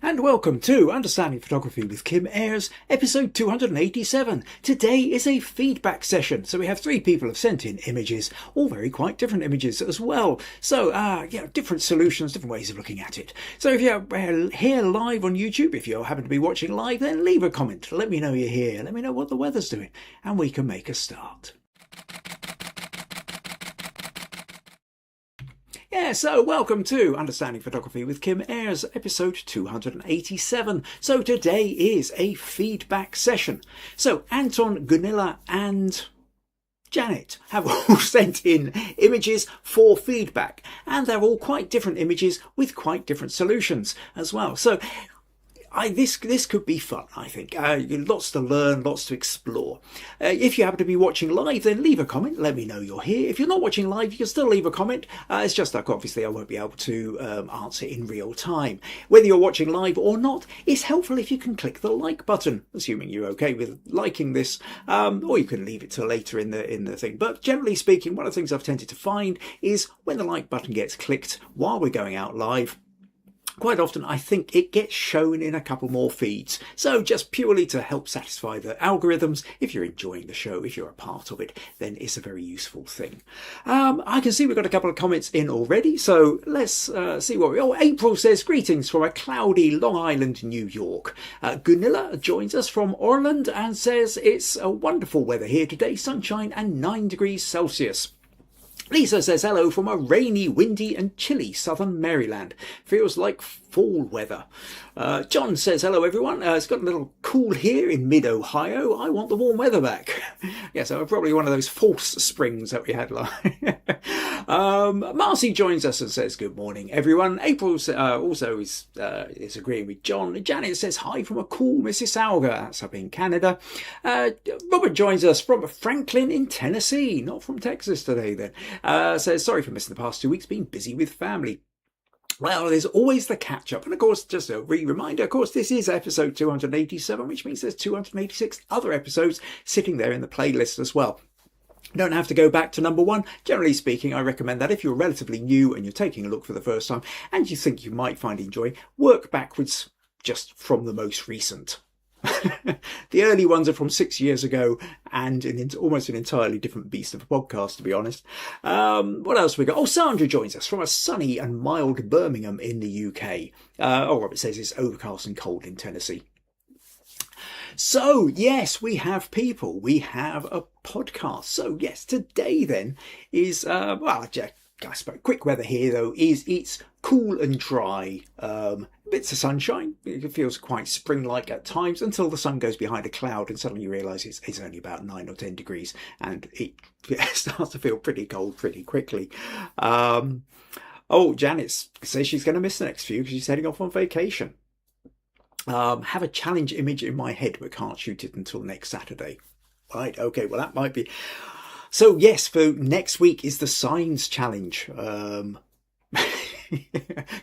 And welcome to Understanding Photography with Kim Ayres, episode 287. Today is a feedback session, so we have 3 people have sent in images, all very quite different images as well. So, different solutions, different ways of looking at it. So if you're here live on YouTube, if you happen to be watching live, then leave a comment. Let me know you're here. Let me know what the weather's doing, and we can make a start. Yeah, so welcome to Understanding Photography with Kim Ayres, episode 287. So today is a feedback session. So Anton, Gunilla and Janet have all sent in images for feedback, and they're all quite different images with quite different solutions as well. So this could be fun, I think. Lots to learn, lots to explore. If you happen to be watching live, then leave a comment. Let me know you're here. If you're not watching live, you can still leave a comment. It's just like, obviously, I won't be able to answer in real time. Whether you're watching live or not, it's helpful if you can click the like button, assuming you're okay with liking this, or you can leave it till later in the thing. But generally speaking, one of the things I've tended to find is when the like button gets clicked while we're going out live, quite often, I think it gets shown in a couple more feeds. So just purely to help satisfy the algorithms, if you're enjoying the show, if you're a part of it, then it's a very useful thing. I can see we've got a couple of comments in already. So let's see what April says, greetings from a cloudy Long Island, New York. Gunilla joins us from Orland and says it's a wonderful weather here today, sunshine and 9 degrees Celsius. Lisa says hello from a rainy, windy and chilly southern Maryland. Feels like fall weather. John says hello everyone. It's got a little cool here in mid-Ohio. I want the warm weather back. Yeah, so probably one of those false springs that we had. Marcy joins us and says good morning everyone. April also is agreeing with John. Janet says hi from a cool Mississauga. That's up in Canada. Robert joins us from Franklin in Tennessee. Not from Texas today then. Says sorry for missing the past 2 weeks, been busy with family. Well, there's always the catch-up. And, of course, just a reminder, of course, this is episode 287, which means there's 286 other episodes sitting there in the playlist as well. You don't have to go back to number 1. Generally speaking, I recommend that if you're relatively new and you're taking a look for the first time and you think you might find enjoying, work backwards just from the most recent. The early ones are from 6 years ago and almost an entirely different beast of a podcast, to be honest. What else we got? Oh, Sandra joins us from a sunny and mild Birmingham in the UK. Robert says it's overcast and cold in Tennessee. So, yes, we have people. We have a podcast. So, yes, today then is, I suppose quick weather here though is it's cool and dry, bits of sunshine. It feels quite spring-like at times until the sun goes behind a cloud and suddenly you realise it's only about 9 or 10 degrees and it starts to feel pretty cold pretty quickly. Janet says she's going to miss the next few because she's heading off on vacation. Have a challenge image in my head but can't shoot it until next Saturday. Right, okay, well that might be... So yes, for next week is the Signs Challenge.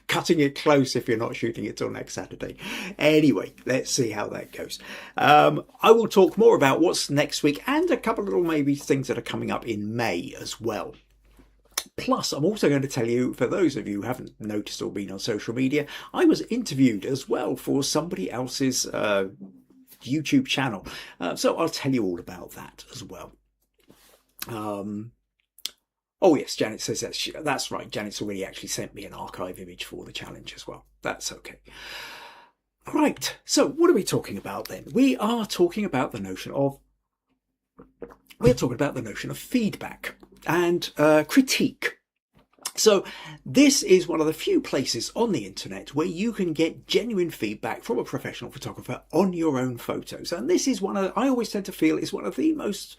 Cutting it close if you're not shooting it till next Saturday. Anyway, let's see how that goes. I will talk more about what's next week and a couple of little maybe things that are coming up in May as well. Plus, I'm also going to tell you, for those of you who haven't noticed or been on social media, I was interviewed as well for somebody else's YouTube channel. So I'll tell you all about that as well. Yes, Janet says that's right. Janet's already actually sent me an archive image for the challenge as well. That's okay. Right. So what are we talking about then? We are talking about the notion of feedback and critique. So this is one of the few places on the internet where you can get genuine feedback from a professional photographer on your own photos. And this is I always tend to feel is one of the most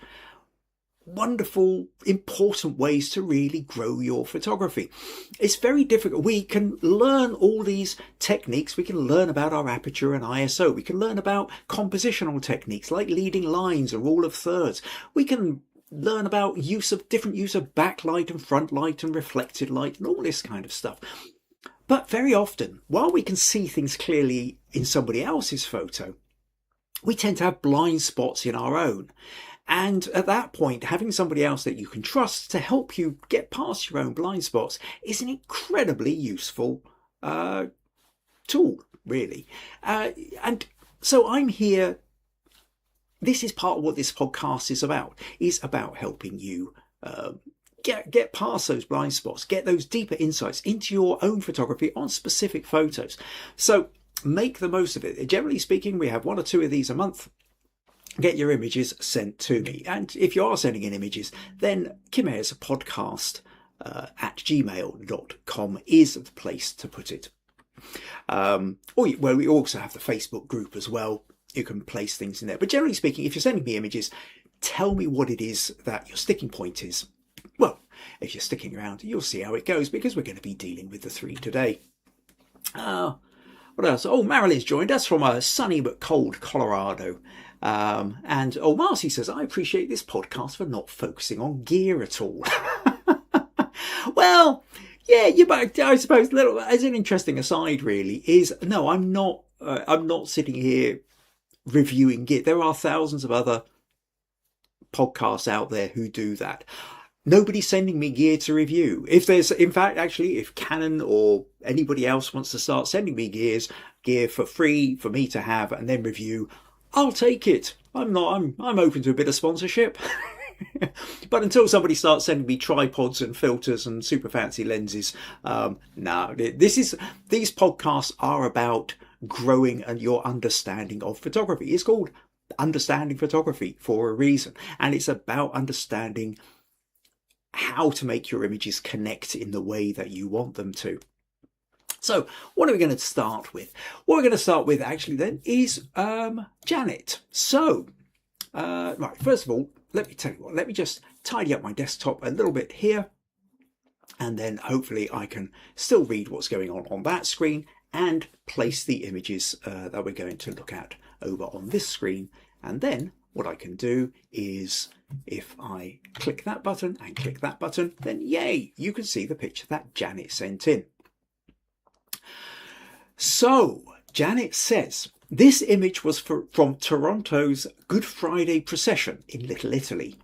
wonderful, important ways to really grow your photography. It's very difficult. We can learn all these techniques. We can learn about our aperture and ISO. We can learn about compositional techniques like leading lines or rule of thirds. We can learn about different use of backlight and front light and reflected light and all this kind of stuff. But very often, while we can see things clearly in somebody else's photo, we tend to have blind spots in our own. And at that point, having somebody else that you can trust to help you get past your own blind spots is an incredibly useful tool, really. And so I'm here. This is part of what this podcast is about helping you get past those blind spots, get those deeper insights into your own photography on specific photos. So make the most of it. Generally speaking, we have 1 or 2 of these a month. Get your images sent to me. And if you are sending in images, then Kim Ayres podcast at gmail.com is the place to put it. Well, we also have the Facebook group as well. You can place things in there. But generally speaking, if you're sending me images, tell me what it is that your sticking point is. Well, if you're sticking around, you'll see how it goes, because we're going to be dealing with the 3 today. What else? Oh, Marilyn's joined us from a sunny but cold Colorado. And Marcy says, I appreciate this podcast for not focusing on gear at all. Well, yeah, I suppose as an interesting aside really is, no, I'm not sitting here reviewing gear. There are thousands of other podcasts out there who do that. Nobody's sending me gear to review. If Canon or anybody else wants to start sending me gear for free for me to have and then review, I'll take it. I'm open to a bit of sponsorship. But until somebody starts sending me tripods and filters and super fancy lenses, no. These podcasts are about growing and your understanding of photography. It's called Understanding Photography for a reason, and it's about understanding how to make your images connect in the way that you want them to. So what are we going to start with? What we're going to start with actually then is Janet. So, right, first of all, let me tell you what, let me just tidy up my desktop a little bit here, and then hopefully I can still read what's going on that screen and place the images that we're going to look at over on this screen. And then what I can do is, if I click that button and click that button, then yay, you can see the picture that Janet sent in. So Janet says, this image was from Toronto's Good Friday procession in Little Italy.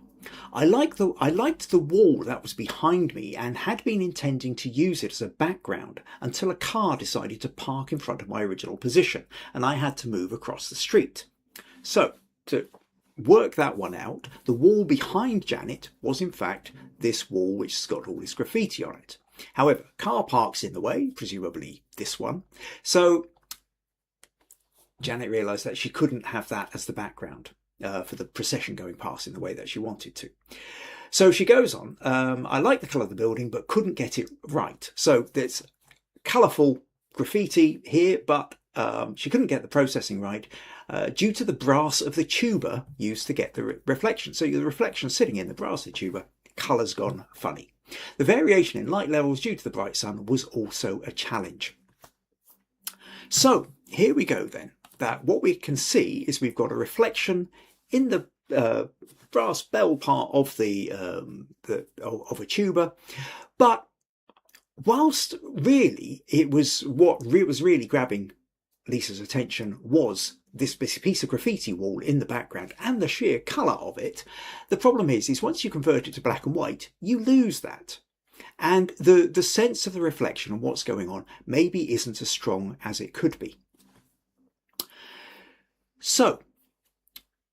I liked the wall that was behind me and had been intending to use it as a background until a car decided to park in front of my original position and I had to move across the street. So to work that one out, the wall behind Janet was in fact this wall which has got all this graffiti on it. However, car parks in the way, presumably this one. So Janet realised that she couldn't have that as the background for the procession going past in the way that she wanted to. So she goes on, I like the colour of the building, but couldn't get it right. So there's colourful graffiti here, but she couldn't get the processing right due to the brass of the tuba used to get the reflection. So the reflection sitting in the brass of the tuba, colour's gone funny. The variation in light levels due to the bright sun was also a challenge. So here we go then. That what we can see is we've got a reflection in the brass bell part of of a tuba, but whilst really it was what was really grabbing Lisa's attention was this piece of graffiti wall in the background and the sheer colour of it. The problem is once you convert it to black and white, you lose that. And the sense of the reflection and what's going on maybe isn't as strong as it could be. So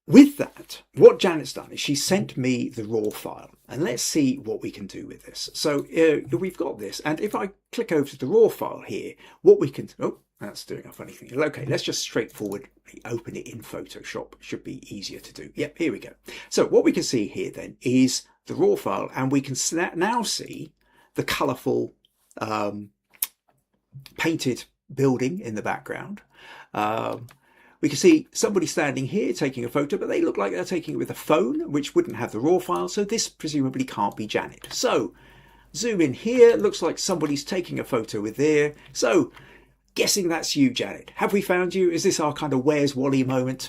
with that, what Janet's done is she sent me the raw file, and let's see what we can do with this. So we've got this, and if I click over to the raw file here, what we can, oh, that's doing a funny thing. Okay, let's just straightforward open it in Photoshop. Should be easier to do. Yep, here we go. So what we can see here then is the raw file, and we can now see the colourful painted building in the background. We can see somebody standing here taking a photo, but they look like they're taking it with a phone, which wouldn't have the raw file, so this presumably can't be Janet. So zoom in here, looks like somebody's taking a photo with there. So guessing that's you, Janet. Have we found you? Is this our kind of Where's Wally moment?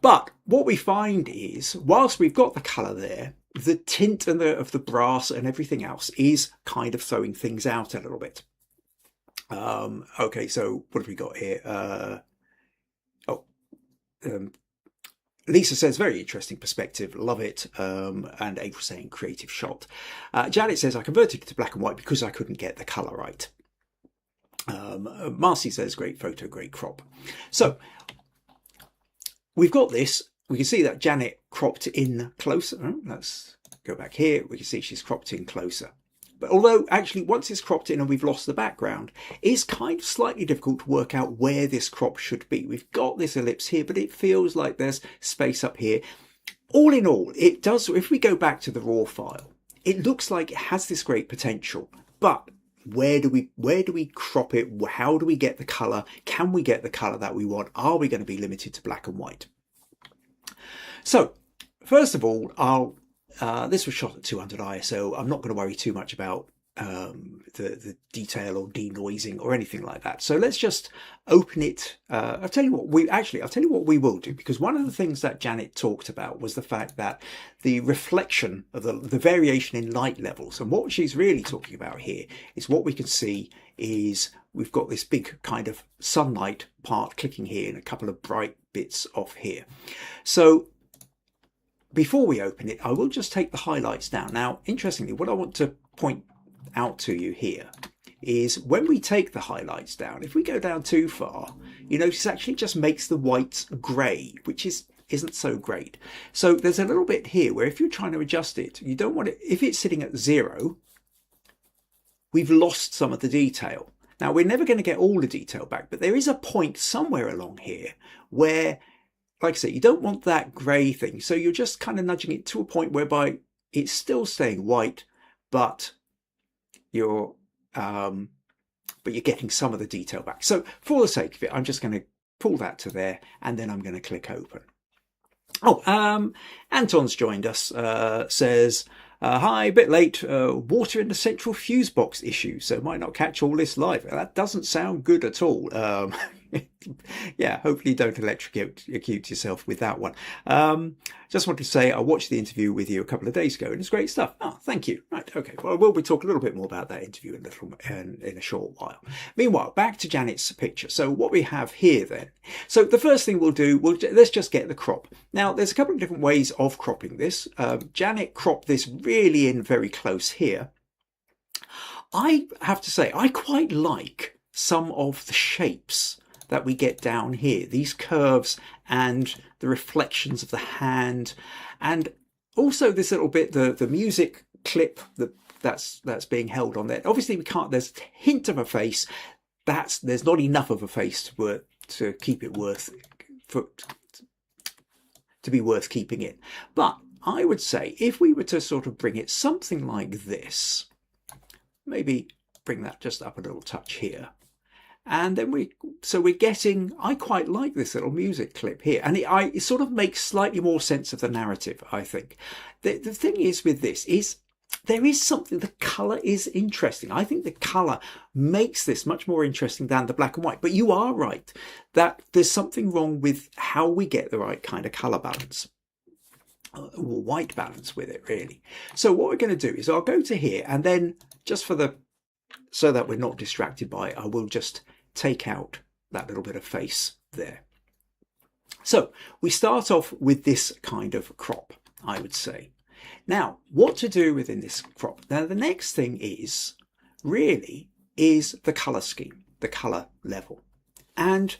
But what we find is, whilst we've got the colour there, the tint and of the brass and everything else is kind of throwing things out a little bit. Okay, so what have we got here? Lisa says, very interesting perspective, love it. And April saying, creative shot. Janet says, I converted it to black and white because I couldn't get the colour right. Marcy says, great photo, great crop. So we've got this. We can see that Janet cropped in closer. Oh, let's go back here. We can see she's cropped in closer. But although actually once it's cropped in and we've lost the background, it's kind of slightly difficult to work out where this crop should be. We've got this ellipse here, but it feels like there's space up here. All in all, it does, if we go back to the raw file, it looks like it has this great potential, but where do we crop it? How do we get the color? Can we get the color that we want? Are we going to be limited to black and white? So first of all, this was shot at 200 ISO. I'm not going to worry too much about the detail or denoising or anything like that. So let's just open it. I'll tell you what we will do, because one of the things that Janet talked about was the fact that the reflection of the variation in light levels, and what she's really talking about here is what we can see is we've got this big kind of sunlight part clicking here and a couple of bright bits off here. So before we open it, I will just take the highlights down. Now, interestingly, what I want to point out to you here is when we take the highlights down, if we go down too far, you notice it actually just makes the whites grey, which isn't so great. So there's a little bit here where if you're trying to adjust it, you don't want it, if it's sitting at 0, we've lost some of the detail. Now, we're never going to get all the detail back, but there is a point somewhere along here where, like I say, you don't want that grey thing. So you're just kind of nudging it to a point whereby it's still staying white, but you're getting some of the detail back. So for the sake of it, I'm just going to pull that to there, and then I'm going to click open. Oh, Anton's joined us, says, hi, a bit late, water in the central fuse box issue, so might not catch all this live. That doesn't sound good at all. Yeah, hopefully you don't electrocute yourself with that one. Just wanted to say I watched the interview with you a couple of days ago, and it's great stuff. Oh, thank you. Right, okay. Well, we'll be talking a little bit more about that interview in a short while. Meanwhile, back to Janet's picture. So what we have here then. So the first thing we'll do, let's just get the crop. Now, there's a couple of different ways of cropping this. Janet cropped this really in very close here. I have to say, I quite like some of the shapes that we get down here, these curves and the reflections of the hand, and also this little bit, the music clip that's being held on there. Obviously we can't, there's a hint of a face, there's not enough of a face to keep it to be worth keeping in. But I would say if we were to sort of bring it something like this, maybe bring that just up a little touch here. And then we're getting, I quite like this little music clip here. And it sort of makes slightly more sense of the narrative, I think. The thing is with this is there is something, the colour is interesting. I think the colour makes this much more interesting than the black and white. But you are right that there's something wrong with how we get the right kind of colour balance. Or white balance with it, really. So what we're going to do is I'll go to here, and then just so that we're not distracted by it, I will just take out that little bit of face there. So we start off with this kind of crop, I would say. Now, what to do within this crop? Now, the next thing is the colour scheme, the colour level. And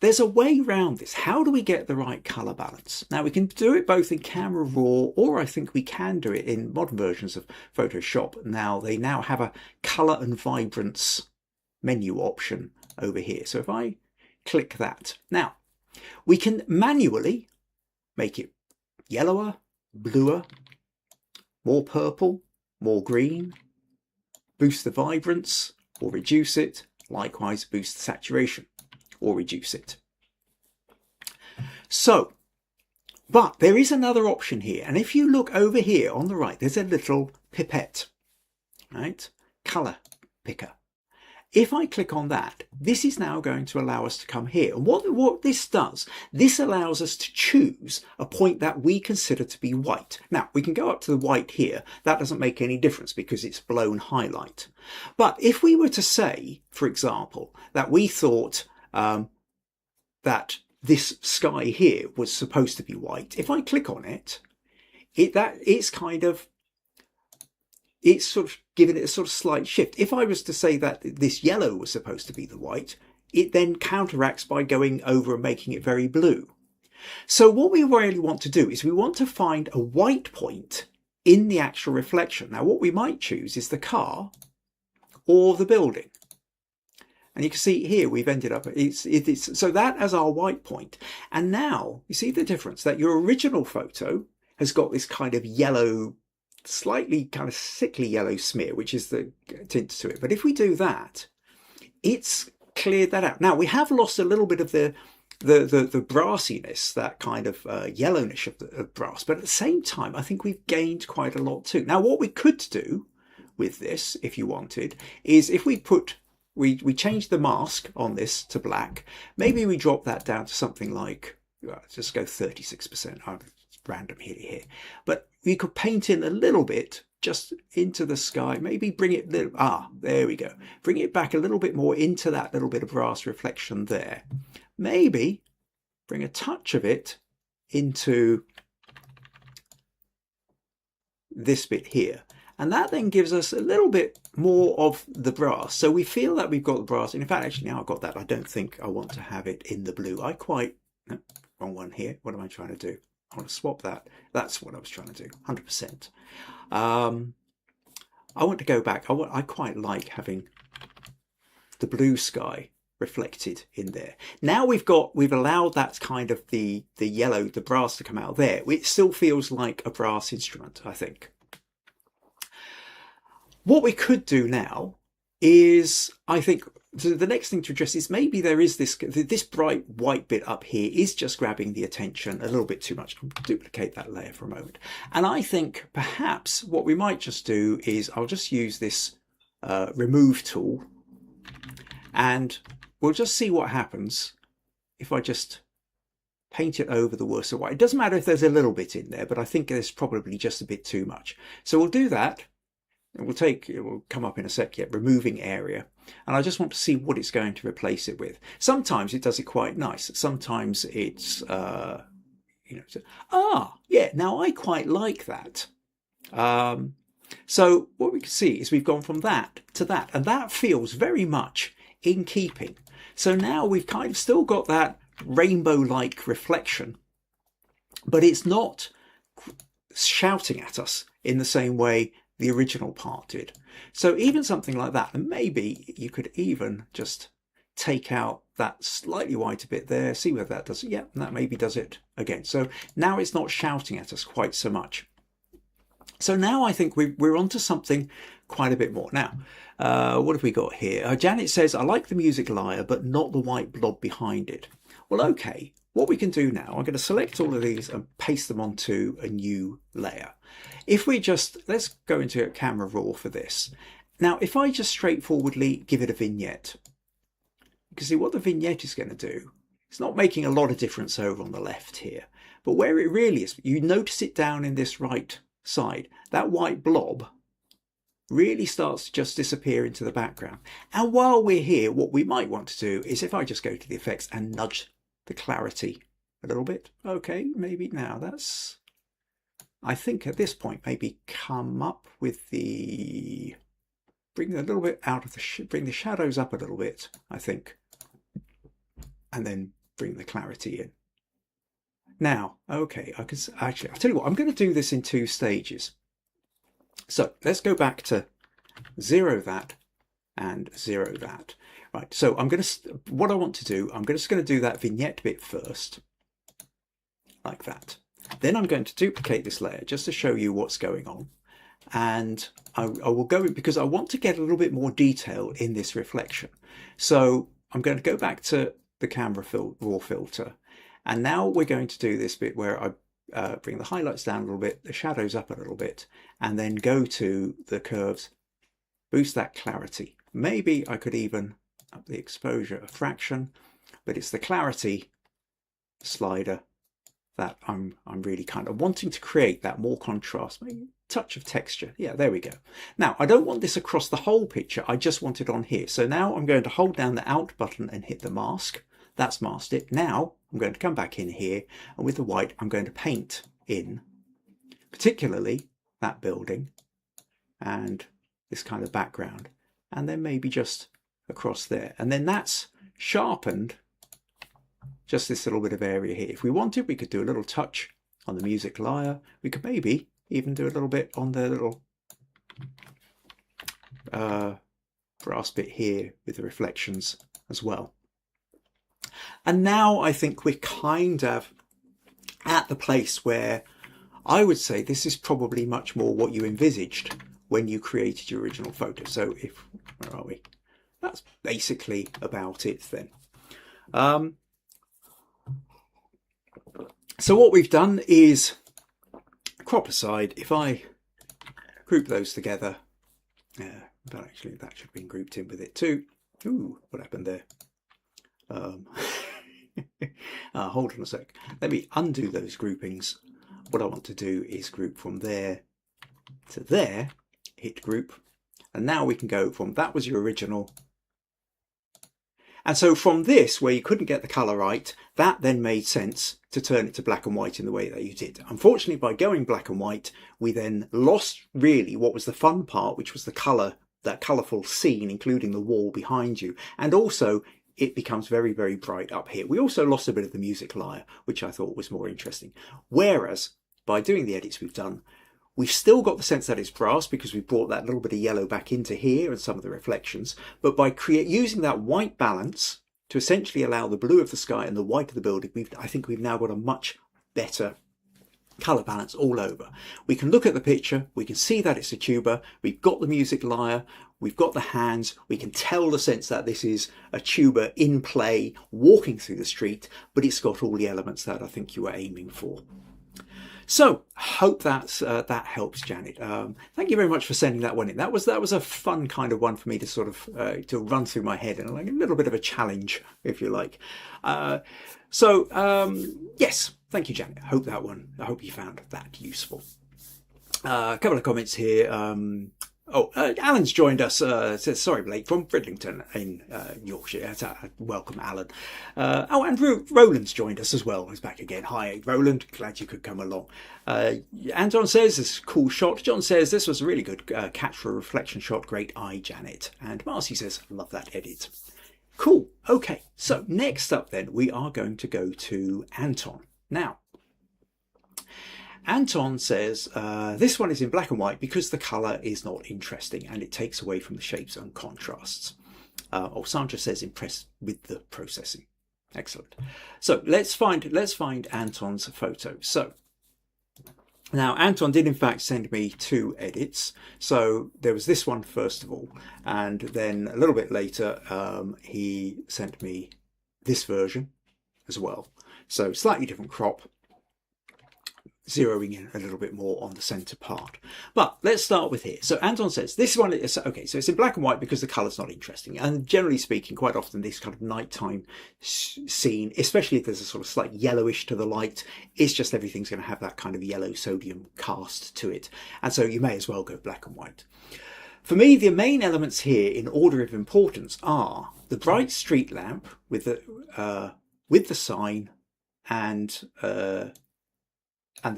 there's a way around this. How do we get the right colour balance? Now, we can do it both in Camera Raw, or I think we can do it in modern versions of Photoshop. Now, they now have a colour and vibrance menu option over here. So if I click that, now we can manually make it yellower, bluer, more purple, more green, boost the vibrance or reduce it, likewise boost the saturation or reduce it. So, but there is another option here, and if you look over here on the right, there's a little pipette, right? Colour picker. If I click on that, this is now going to allow us to come here. And what this does, this allows us to choose a point that we consider to be white. Now, we can go up to the white here. That doesn't make any difference because it's blown highlight. But if we were to say, for example, that we thought that this sky here was supposed to be white, if I click on it, it's kind of, it's sort of giving it a sort of slight shift. If I was to say that this yellow was supposed to be the white, it then counteracts by going over and making it very blue. So what we really want to do is we want to find a white point in the actual reflection. Now what we might choose is the car or the building. And you can see here we've ended up, so that as our white point. And now you see the difference, that your original photo has got this kind of yellow, slightly kind of sickly yellow smear, which is the tint to it. But if we do that, it's cleared that out. Now we have lost a little bit of the brassiness, that kind of yellowness of brass, but at the same time I think we've gained quite a lot too. Now what we could do with this, if you wanted, is if we put we change the mask on this to black, maybe we drop that down to something like, just go 36%, I'm random here, but we could paint in a little bit just into the sky, maybe bring it there we go, bring it back a little bit more into that little bit of brass reflection there. Maybe bring a touch of it into this bit here. And that then gives us a little bit more of the brass. So we feel that we've got the brass. And in fact, actually, now I've got that, I don't think I want to have it in the blue. No, wrong one here. What am I trying to do? I want to swap that. That's what I was trying to do, 100%. I want to go back. I quite like having the blue sky reflected in there. Now we've allowed that kind of the yellow, the brass to come out there. It still feels like a brass instrument, I think. What we could do now is, I think, the next thing to address is maybe there is this bright white bit up here is just grabbing the attention a little bit too much. I'll duplicate that layer for a moment. And I think perhaps what we might just do is I'll just use this remove tool, and we'll just see what happens if I just paint it over the worst of white. It doesn't matter if there's a little bit in there, but I think there's probably just a bit too much. So we'll do that. It will come up in a sec, removing area. And I just want to see what it's going to replace it with. Sometimes it does it quite nice. Sometimes it's, now I quite like that. So what we can see is we've gone from that to that, and that feels very much in keeping. So now we've kind of still got that rainbow-like reflection, but it's not shouting at us in the same way the original part did. So even something like that, and maybe you could even just take out that slightly whiter bit there, see whether that does it. Yeah, and that maybe does it again. So now it's not shouting at us quite so much. So now I think we're onto something quite a bit more. Now, what have we got here? Janet says, I like the music lyre, but not the white blob behind it. Well, okay. What we can do now, I'm going to select all of these and paste them onto a new layer. If we let's go into camera raw for this. Now, if I just straightforwardly give it a vignette, you can see what the vignette is going to do. It's not making a lot of difference over on the left here, but where it really is, you notice it down in this right side, that white blob really starts to just disappear into the background. And while we're here, what we might want to do is if I just go to the effects and nudge the clarity a little bit. Okay, maybe now that's, I think at this point, maybe come up with bring a little bit out of bring the shadows up a little bit, I think, and then bring the clarity in. Now, okay, I'll tell you what, I'm going to do this in 2 stages. So let's go back to 0 that and 0 that. Right, so what I want to do, I'm just going to do that vignette bit first, like that. Then I'm going to duplicate this layer just to show you what's going on. And I will go in because I want to get a little bit more detail in this reflection. So I'm going to go back to the camera raw filter. And now we're going to do this bit where I bring the highlights down a little bit, the shadows up a little bit, and then go to the curves, boost that clarity. Maybe I could even up the exposure a fraction, but it's the clarity slider that I'm really kind of wanting to create that more contrast, maybe a touch of texture. Yeah, there we go. Now, I don't want this across the whole picture. I just want it on here. So now I'm going to hold down the Alt button and hit the mask. That's masked it. Now I'm going to come back in here, and with the white, I'm going to paint in, particularly that building and this kind of background, and then maybe just across there. And then that's sharpened just this little bit of area here. If we wanted, we could do a little touch on the music lyre. We could maybe even do a little bit on the little brass bit here with the reflections as well. And now I think we're kind of at the place where I would say this is probably much more what you envisaged when you created your original photo. So where are we? That's basically about it then. So what we've done is crop aside. If I group those together, but actually that should have been grouped in with it too. Ooh, what happened there? Hold on a sec. Let me undo those groupings. What I want to do is group from there to there, hit group, and now we can go from that was your original. And so from this, where you couldn't get the colour right, that then made sense to turn it to black and white in the way that you did. Unfortunately, by going black and white, we then lost really what was the fun part, which was the colour, that colourful scene, including the wall behind you. And also, it becomes very, very bright up here. We also lost a bit of the music lyre, which I thought was more interesting. Whereas, by doing the edits we've done, we've still got the sense that it's brass because we brought that little bit of yellow back into here and some of the reflections. But by using that white balance to essentially allow the blue of the sky and the white of the building, I think we've now got a much better colour balance all over. We can look at the picture, we can see that it's a tuba, we've got the music lyre, we've got the hands, we can tell the sense that this is a tuba in play, walking through the street, but it's got all the elements that I think you were aiming for. So, hope that helps, Janet. Thank you very much for sending that one in. That was a fun kind of one for me to sort of to run through my head, and like a little bit of a challenge, if you like. Yes, thank you, Janet. I hope you found that useful. A couple of comments here. Alan's joined us, says, sorry, Blake, from Bridlington in Yorkshire. Welcome, Alan. And Roland's joined us as well. He's back again. Hi, Roland. Glad you could come along. Anton says, this is a cool shot. John says, this was a really good catch for a reflection shot. Great eye, Janet. And Marcy says, love that edit. Cool. Okay, so next up then, we are going to go to Anton. Now, Anton says, this one is in black and white because the colour is not interesting and it takes away from the shapes and contrasts. Sandra says, impressed with the processing. Excellent. So let's find Anton's photo. So now Anton did in fact send me 2 edits. So there was this one first of all, and then a little bit later he sent me this version as well. So slightly different crop, zeroing in a little bit more on the center part. But let's start with here. So Anton says this one is okay, so it's in black and white because the color's not interesting, and generally speaking, quite often this kind of nighttime scene, especially if there's a sort of slight yellowish to the light, it's just everything's going to have that kind of yellow sodium cast to it, and so you may as well go black and white. For me, the main elements here in order of importance are the bright street lamp with the sign and the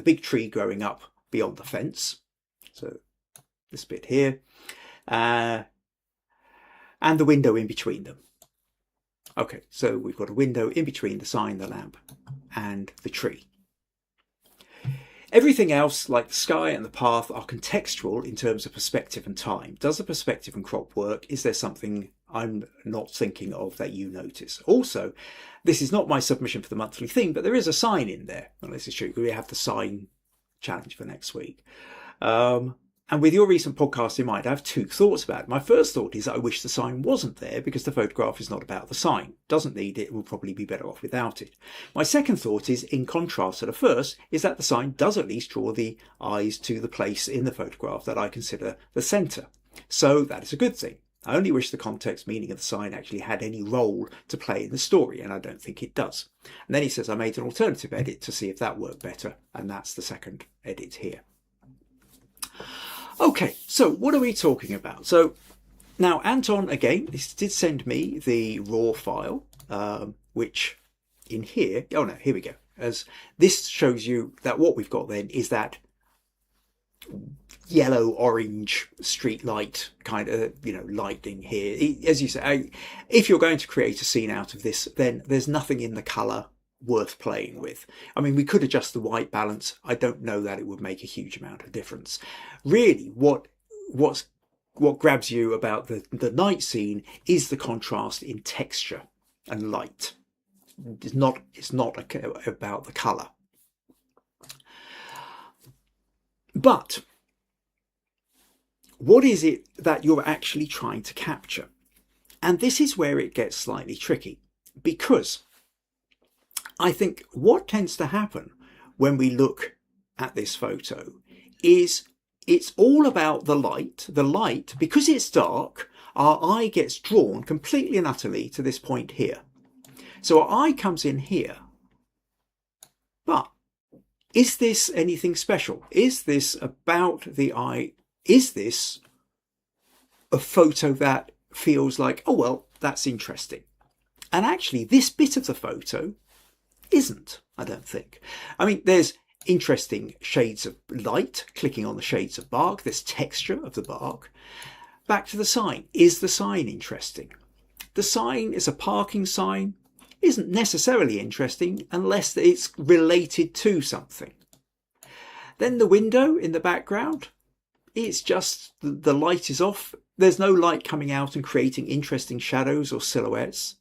big tree growing up beyond the fence. So this bit here, and the window in between them. Okay, so we've got a window in between the sign, the lamp, and the tree. Everything else, like the sky and the path, are contextual in terms of perspective and time. Does the perspective and crop work? Is there something I'm not thinking of that you notice? Also, this is not my submission for the monthly theme, but there is a sign in there. Well, this is true. We have the sign challenge for next week. And with your recent podcast in mind, I have 2 thoughts about it. My first thought is that I wish the sign wasn't there because the photograph is not about the sign. Doesn't need it, will probably be better off without it. My second thought is, in contrast to the first, is that the sign does at least draw the eyes to the place in the photograph that I consider the centre. So that is a good thing. I only wish the context meaning of the sign actually had any role to play in the story, and I don't think it does. And then he says I made an alternative edit to see if that worked better, and that's the second edit here. Okay, so what are we talking about? So now Anton, again, did send me the raw file, which in here, oh no, here we go. As this shows you that what we've got then is that yellow orange street light kind of lighting here. As you say, if you're going to create a scene out of this, then there's nothing in the color worth playing with. I mean, we could adjust the white balance. I don't know that it would make a huge amount of difference. Really, what grabs you about the night scene is the contrast in texture and light. It's not about the color. But what is it that you're actually trying to capture? And this is where it gets slightly tricky, because I think what tends to happen when we look at this photo is it's all about the light. The light, because it's dark, our eye gets drawn completely and utterly to this point here. So our eye comes in here. But is this anything special? Is this about the eye? Is this a photo that feels like, oh, well, that's interesting? And actually, this bit of the photo isn't, I don't think. I mean, there's interesting shades of light, clicking on the shades of bark. There's texture of the bark. Back to the sign. Is the sign interesting? The sign is a parking sign. Isn't necessarily interesting unless it's related to something. Then the window in the background, it's just the light is off. There's no light coming out and creating interesting shadows or silhouettes.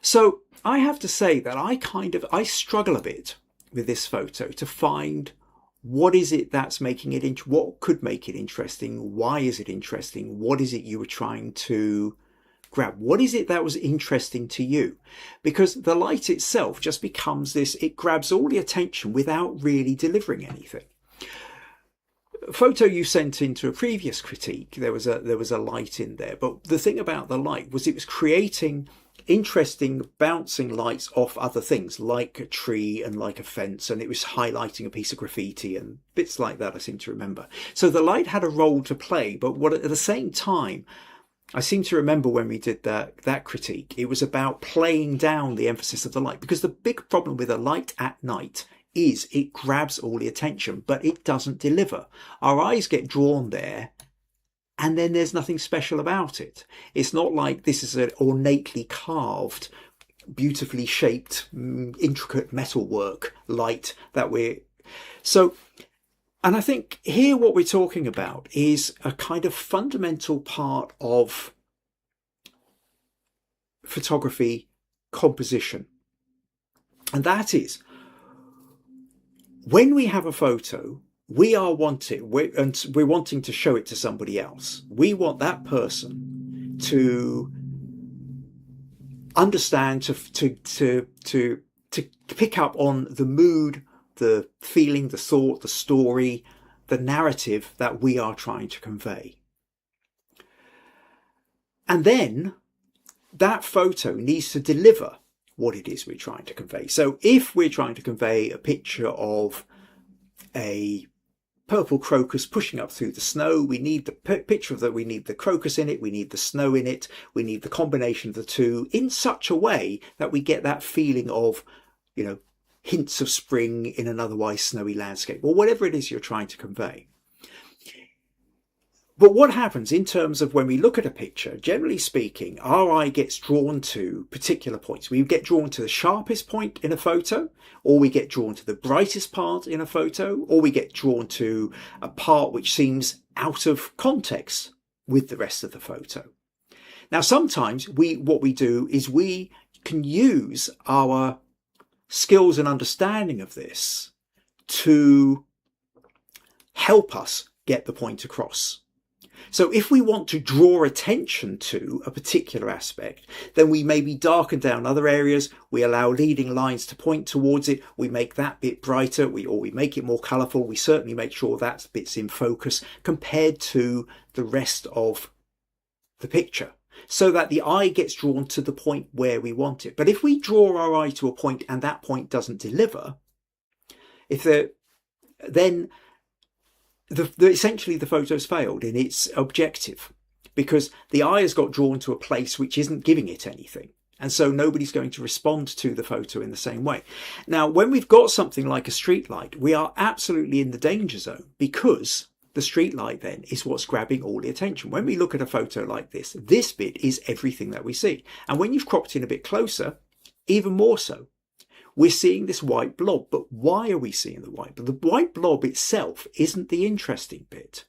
So I have to say that I struggle a bit with this photo to find what is it that's making it, what could make it interesting? Why is it interesting? What is it you were trying to grab? What is it that was interesting to you? Because the light itself just becomes this, it grabs all the attention without really delivering anything. A photo you sent into a previous critique, there was a light in there, but the thing about the light was it was creating interesting bouncing lights off other things like a tree and like a fence, and it was highlighting a piece of graffiti and bits like that, I seem to remember. So the light had a role to play, but at the same time, I seem to remember when we did that critique, it was about playing down the emphasis of the light, because the big problem with a light at night is it grabs all the attention, but it doesn't deliver. Our eyes get drawn there, and then there's nothing special about it. It's not like this is an ornately carved, beautifully shaped, intricate metalwork light that we're... So, and I think here what we're talking about is a kind of fundamental part of photography composition. And that is, when we have a photo, we're wanting to show it to somebody else. We want that person to understand, to pick up on the mood, the feeling, the thought, the story, the narrative that we are trying to convey. And then that photo needs to deliver what it is we're trying to convey. So if we're trying to convey a picture of a purple crocus pushing up through the snow, we need the picture of that, we need the crocus in it, we need the snow in it, we need the combination of the two in such a way that we get that feeling of, hints of spring in an otherwise snowy landscape, or whatever it is you're trying to convey. But what happens in terms of when we look at a picture, generally speaking, our eye gets drawn to particular points. We get drawn to the sharpest point in a photo, or we get drawn to the brightest part in a photo, or we get drawn to a part which seems out of context with the rest of the photo. Now, sometimes what we do is we can use our skills and understanding of this to help us get the point across. So if we want to draw attention to a particular aspect, then we maybe darken down other areas, we allow leading lines to point towards it, we make that bit brighter, or we make it more colourful, we certainly make sure that bit's in focus compared to the rest of the picture, so that the eye gets drawn to the point where we want it. But if we draw our eye to a point and that point doesn't deliver, then essentially the photo's failed in its objective, because the eye has got drawn to a place which isn't giving it anything. And so nobody's going to respond to the photo in the same way. Now, when we've got something like a street light, we are absolutely in the danger zone, because the street light then is what's grabbing all the attention. When we look at a photo like this bit is everything that we see. And when you've cropped in a bit closer, even more so, we're seeing this white blob. But why are we seeing the white blob? The white blob itself isn't the interesting bit.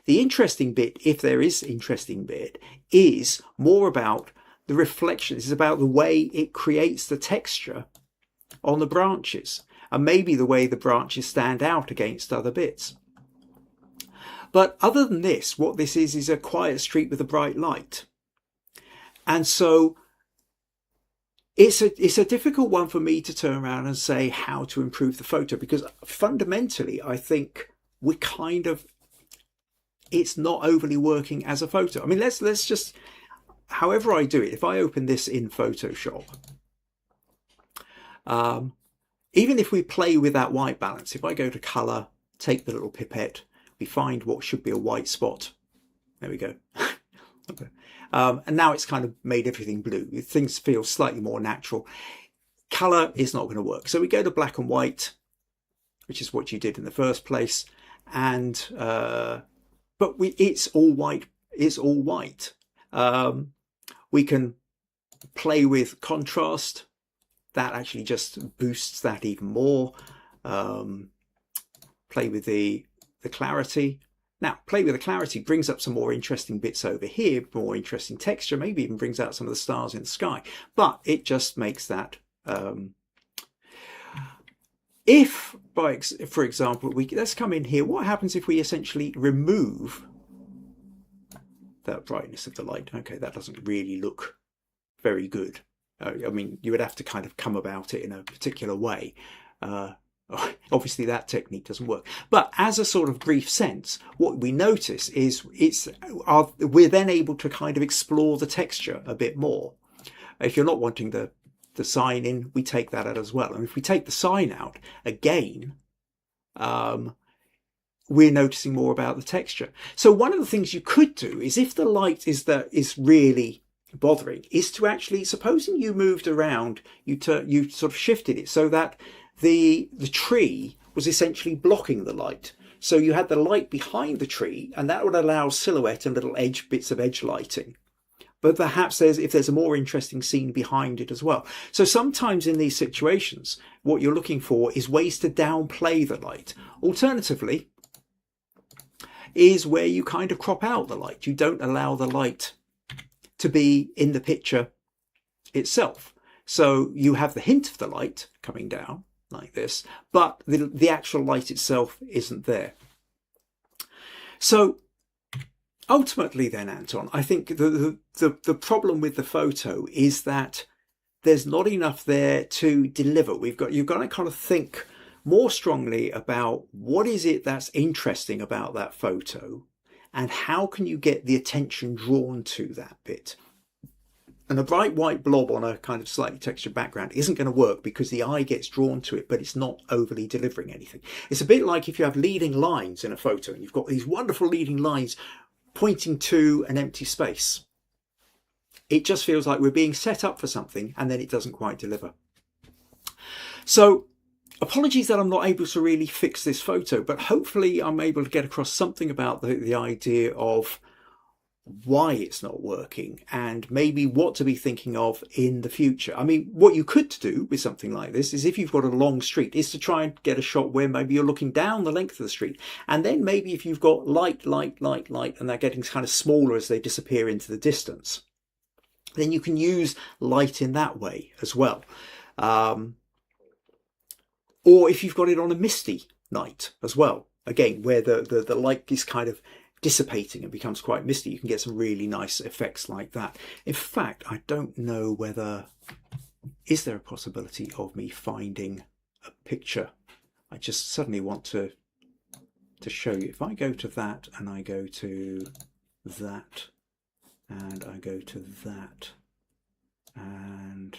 The interesting bit, if there is interesting bit, is more about the reflection. It's about the way it creates the texture on the branches, and maybe the way the branches stand out against other bits. But other than this, what this is a quiet street with a bright light. And so it's a difficult one for me to turn around and say how to improve the photo, because fundamentally I think it's not overly working as a photo. I mean, let's just, however I do it, if I open this in Photoshop, even if we play with that white balance, if I go to color, take the little pipette, we find what should be a white spot. There we go. Okay. And now it's kind of made everything blue. Things feel slightly more natural. Color is not going to work. So we go to black and white, which is what you did in the first place. And, but it's all white. It's all white. We can play with contrast. That actually just boosts that even more. Play with the clarity. Now, play with the clarity brings up some more interesting bits over here, more interesting texture, maybe even brings out some of the stars in the sky. But it just makes that... for example, let's come in here. What happens if we essentially remove the brightness of the light? Okay, that doesn't really look very good. I mean, you would have to kind of come about it in a particular way. Obviously that technique doesn't work, but as a sort of brief sense, what we notice is we're then able to kind of explore the texture a bit more. If you're not wanting the sign in, we take that out as well. And if we take the sign out again, we're noticing more about the texture. So one of the things you could do is, if the light is really bothering, is to actually, supposing you moved around, you sort of shifted it so that the tree was essentially blocking the light. So you had the light behind the tree, and that would allow silhouette and little bits of edge lighting. But perhaps if there's a more interesting scene behind it as well. So sometimes in these situations, what you're looking for is ways to downplay the light. Alternatively, is where you kind of crop out the light. You don't allow the light to be in the picture itself. So you have the hint of the light coming down like this, but the actual light itself isn't there. So ultimately then, Anton, I think the problem with the photo is that there's not enough there to deliver. You've got to kind of think more strongly about what is it that's interesting about that photo, and how can you get the attention drawn to that bit. And a bright white blob on a kind of slightly textured background isn't going to work, because the eye gets drawn to it, but it's not overly delivering anything. It's a bit like if you have leading lines in a photo, and you've got these wonderful leading lines pointing to an empty space. It just feels like we're being set up for something, and then it doesn't quite deliver. So apologies that I'm not able to really fix this photo, but hopefully I'm able to get across something about the idea of why it's not working, and maybe what to be thinking of in the future. I mean, what you could do with something like this is, if you've got a long street, is to try and get a shot where maybe you're looking down the length of the street, and then maybe if you've got light, and they're getting kind of smaller as they disappear into the distance, then you can use light in that way as well. Or if you've got it on a misty night as well, again, where the light is kind of dissipating and becomes quite misty, you can get some really nice effects like that. In fact, I don't know whether, is there a possibility of me finding a picture? I just suddenly want to show you. If I go to that, and I go to that, and I go to that, and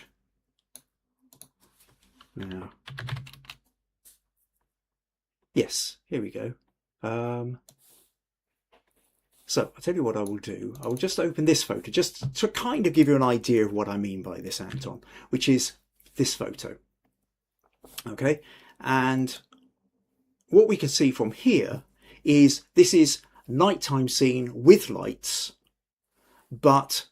now, yes, here we go. So I'll tell you what I will do. I will just open this photo just to kind of give you an idea of what I mean by this, Anton, which is this photo. Okay. And what we can see from here is this is nighttime scene with lights, but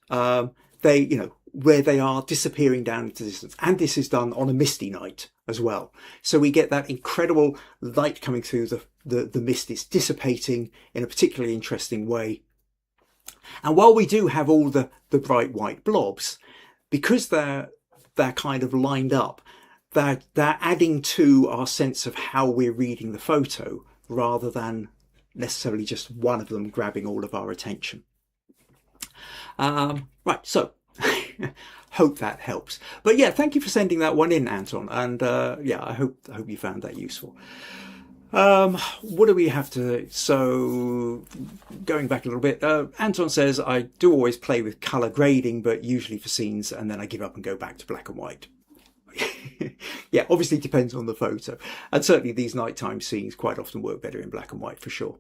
they, you know, where they are disappearing down into the distance. And this is done on a misty night as well. So we get that incredible light coming through the mist. It's dissipating in a particularly interesting way. And while we do have all the bright white blobs, because they're kind of lined up, they're adding to our sense of how we're reading the photo rather than necessarily just one of them grabbing all of our attention. Right, so hope that helps. But yeah, thank you for sending that one in, Anton. And yeah, I hope you found that useful. What do we have to, so going back a little bit, Anton says, I do always play with colour grading, but usually for scenes, and then I give up and go back to black and white. Yeah, obviously it depends on the photo. And certainly these nighttime scenes quite often work better in black and white for sure.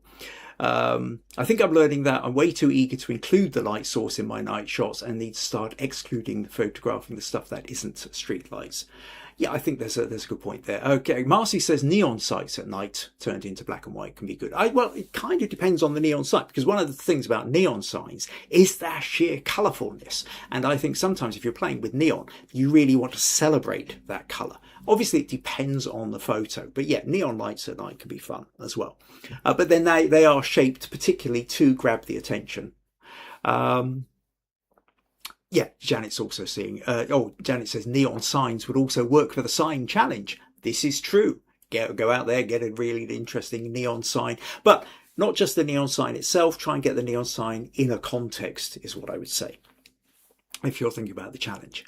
I think I'm learning that I'm way too eager to include the light source in my night shots and need to start excluding photographing the stuff that isn't street lights. Yeah, I think there's a good point there. Okay, Marcy says neon sights at night turned into black and white can be good. Well, it kind of depends on the neon sight, because one of the things about neon signs is their sheer colourfulness. And I think sometimes if you're playing with neon, you really want to celebrate that colour. Obviously, it depends on the photo. But yeah, neon lights at night can be fun as well. But then they are shaped particularly to grab the attention. Yeah, Janet's also seeing, Janet says neon signs would also work for the sign challenge. This is true. Go out there, get a really interesting neon sign. But not just the neon sign itself, try and get the neon sign in a context is what I would say, if you're thinking about the challenge.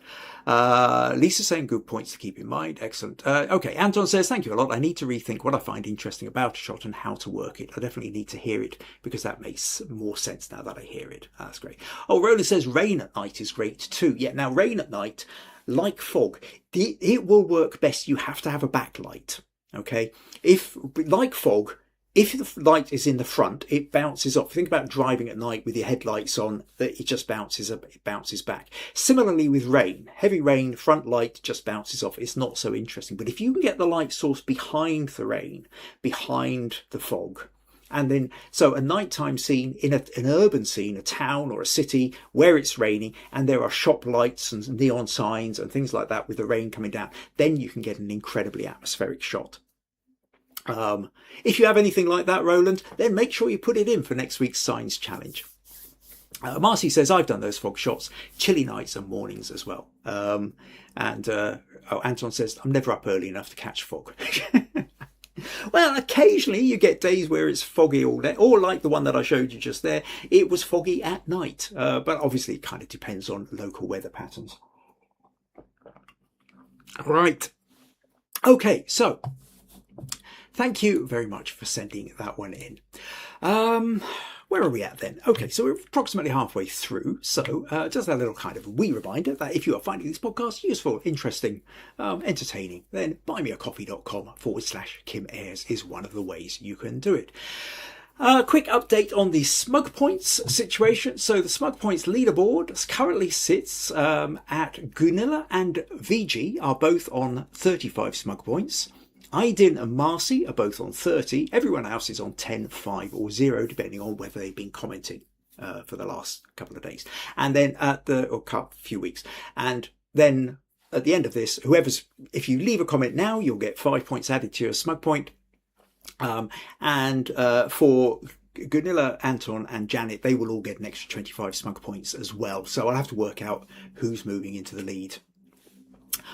Lisa's saying good points to keep in mind. Excellent. Okay, Anton says, thank you a lot. I need to rethink what I find interesting about a shot and how to work it. I definitely need to hear it because that makes more sense now that I hear it. That's great. Oh, Roland says rain at night is great too. Yeah, now rain at night, like fog, it will work best. You have to have a backlight. Okay. Like fog, if the light is in the front, it bounces off. Think about driving at night with your headlights on, that it just bounces up, it bounces back. Similarly with rain, heavy rain, front light just bounces off. It's not so interesting. But if you can get the light source behind the rain, behind the fog, and then, so a nighttime scene in an urban scene, a town or a city where it's raining and there are shop lights and neon signs and things like that with the rain coming down, then you can get an incredibly atmospheric shot. If you have anything like that, Roland, then make sure you put it in for next week's Signs Challenge. Marcy says, I've done those fog shots, chilly nights and mornings as well. Anton says, I'm never up early enough to catch fog. Well, occasionally you get days where it's foggy all day, or like the one that I showed you just there, it was foggy at night. But obviously it kind of depends on local weather patterns. Right. Okay, so thank you very much for sending that one in. Where are we at then? Okay, so we're approximately halfway through. So just a little kind of wee reminder that if you are finding this podcast useful, interesting, entertaining, then buymeacoffee.com/Kim Ayres is one of the ways you can do it. Quick update on the Smug Points situation. So the Smug Points leaderboard currently sits at Gunilla and VG are both on 35 Smug Points. Aydin and Marcy are both on 30. Everyone else is on 10, 5 or 0, depending on whether they've been commenting for the last couple of days. And then few weeks. And then at the end of this, if you leave a comment now, you'll get 5 points added to your Smug Point. For Gunilla, Anton and Janet, they will all get an extra 25 Smug Points as well. So I'll have to work out who's moving into the lead.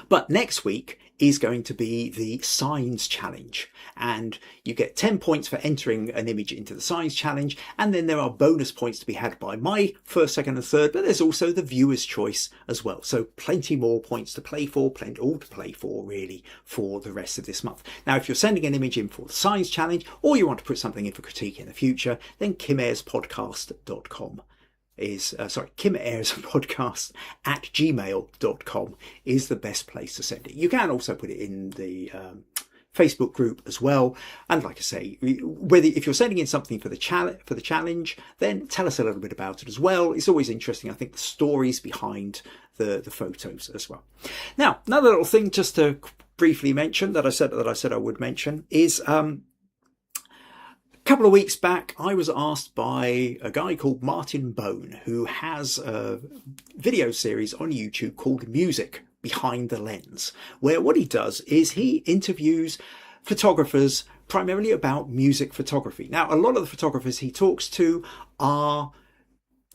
But next week is going to be the Signs Challenge, and you get 10 points for entering an image into the Signs Challenge, and then there are bonus points to be had by my first, second and third, but there's also the viewer's choice as well. So plenty more points to play for, all to play for really for the rest of this month. Now, if you're sending an image in for the Signs Challenge, or you want to put something in for critique in the future, then kimairespodcast.com is Kim Ayres podcast @gmail.com is the best place to send it. You can also put it in the Facebook group as well. And like I say, whether if you're sending in something for the challenge, then tell us a little bit about it as well. It's always interesting, I think, the stories behind the photos as well. Now, another little thing just to briefly mention that I said I would mention is a couple of weeks back, I was asked by a guy called Martin Bone, who has a video series on YouTube called Music Behind the Lens, where what he does is he interviews photographers primarily about music photography. Now, a lot of the photographers he talks to are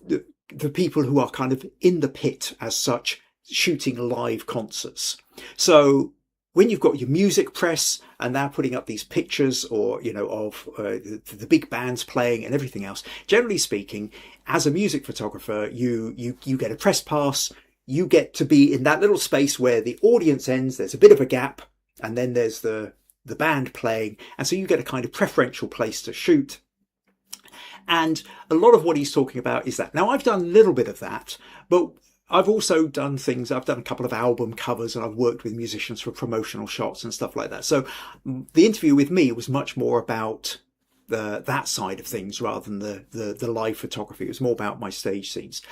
the people who are kind of in the pit as such, shooting live concerts. So when you've got your music press and they're putting up these pictures or, you know, of the big bands playing and everything else, generally speaking, as a music photographer, you get a press pass. You get to be in that little space where the audience ends. There's a bit of a gap, and then there's the band playing. And so you get a kind of preferential place to shoot. And a lot of what he's talking about is that. Now, I've done a little bit of that, but I've also done things. I've done a couple of album covers, and I've worked with musicians for promotional shots and stuff like that. So the interview with me was much more about that side of things rather than the live photography. It was more about my stage scenes.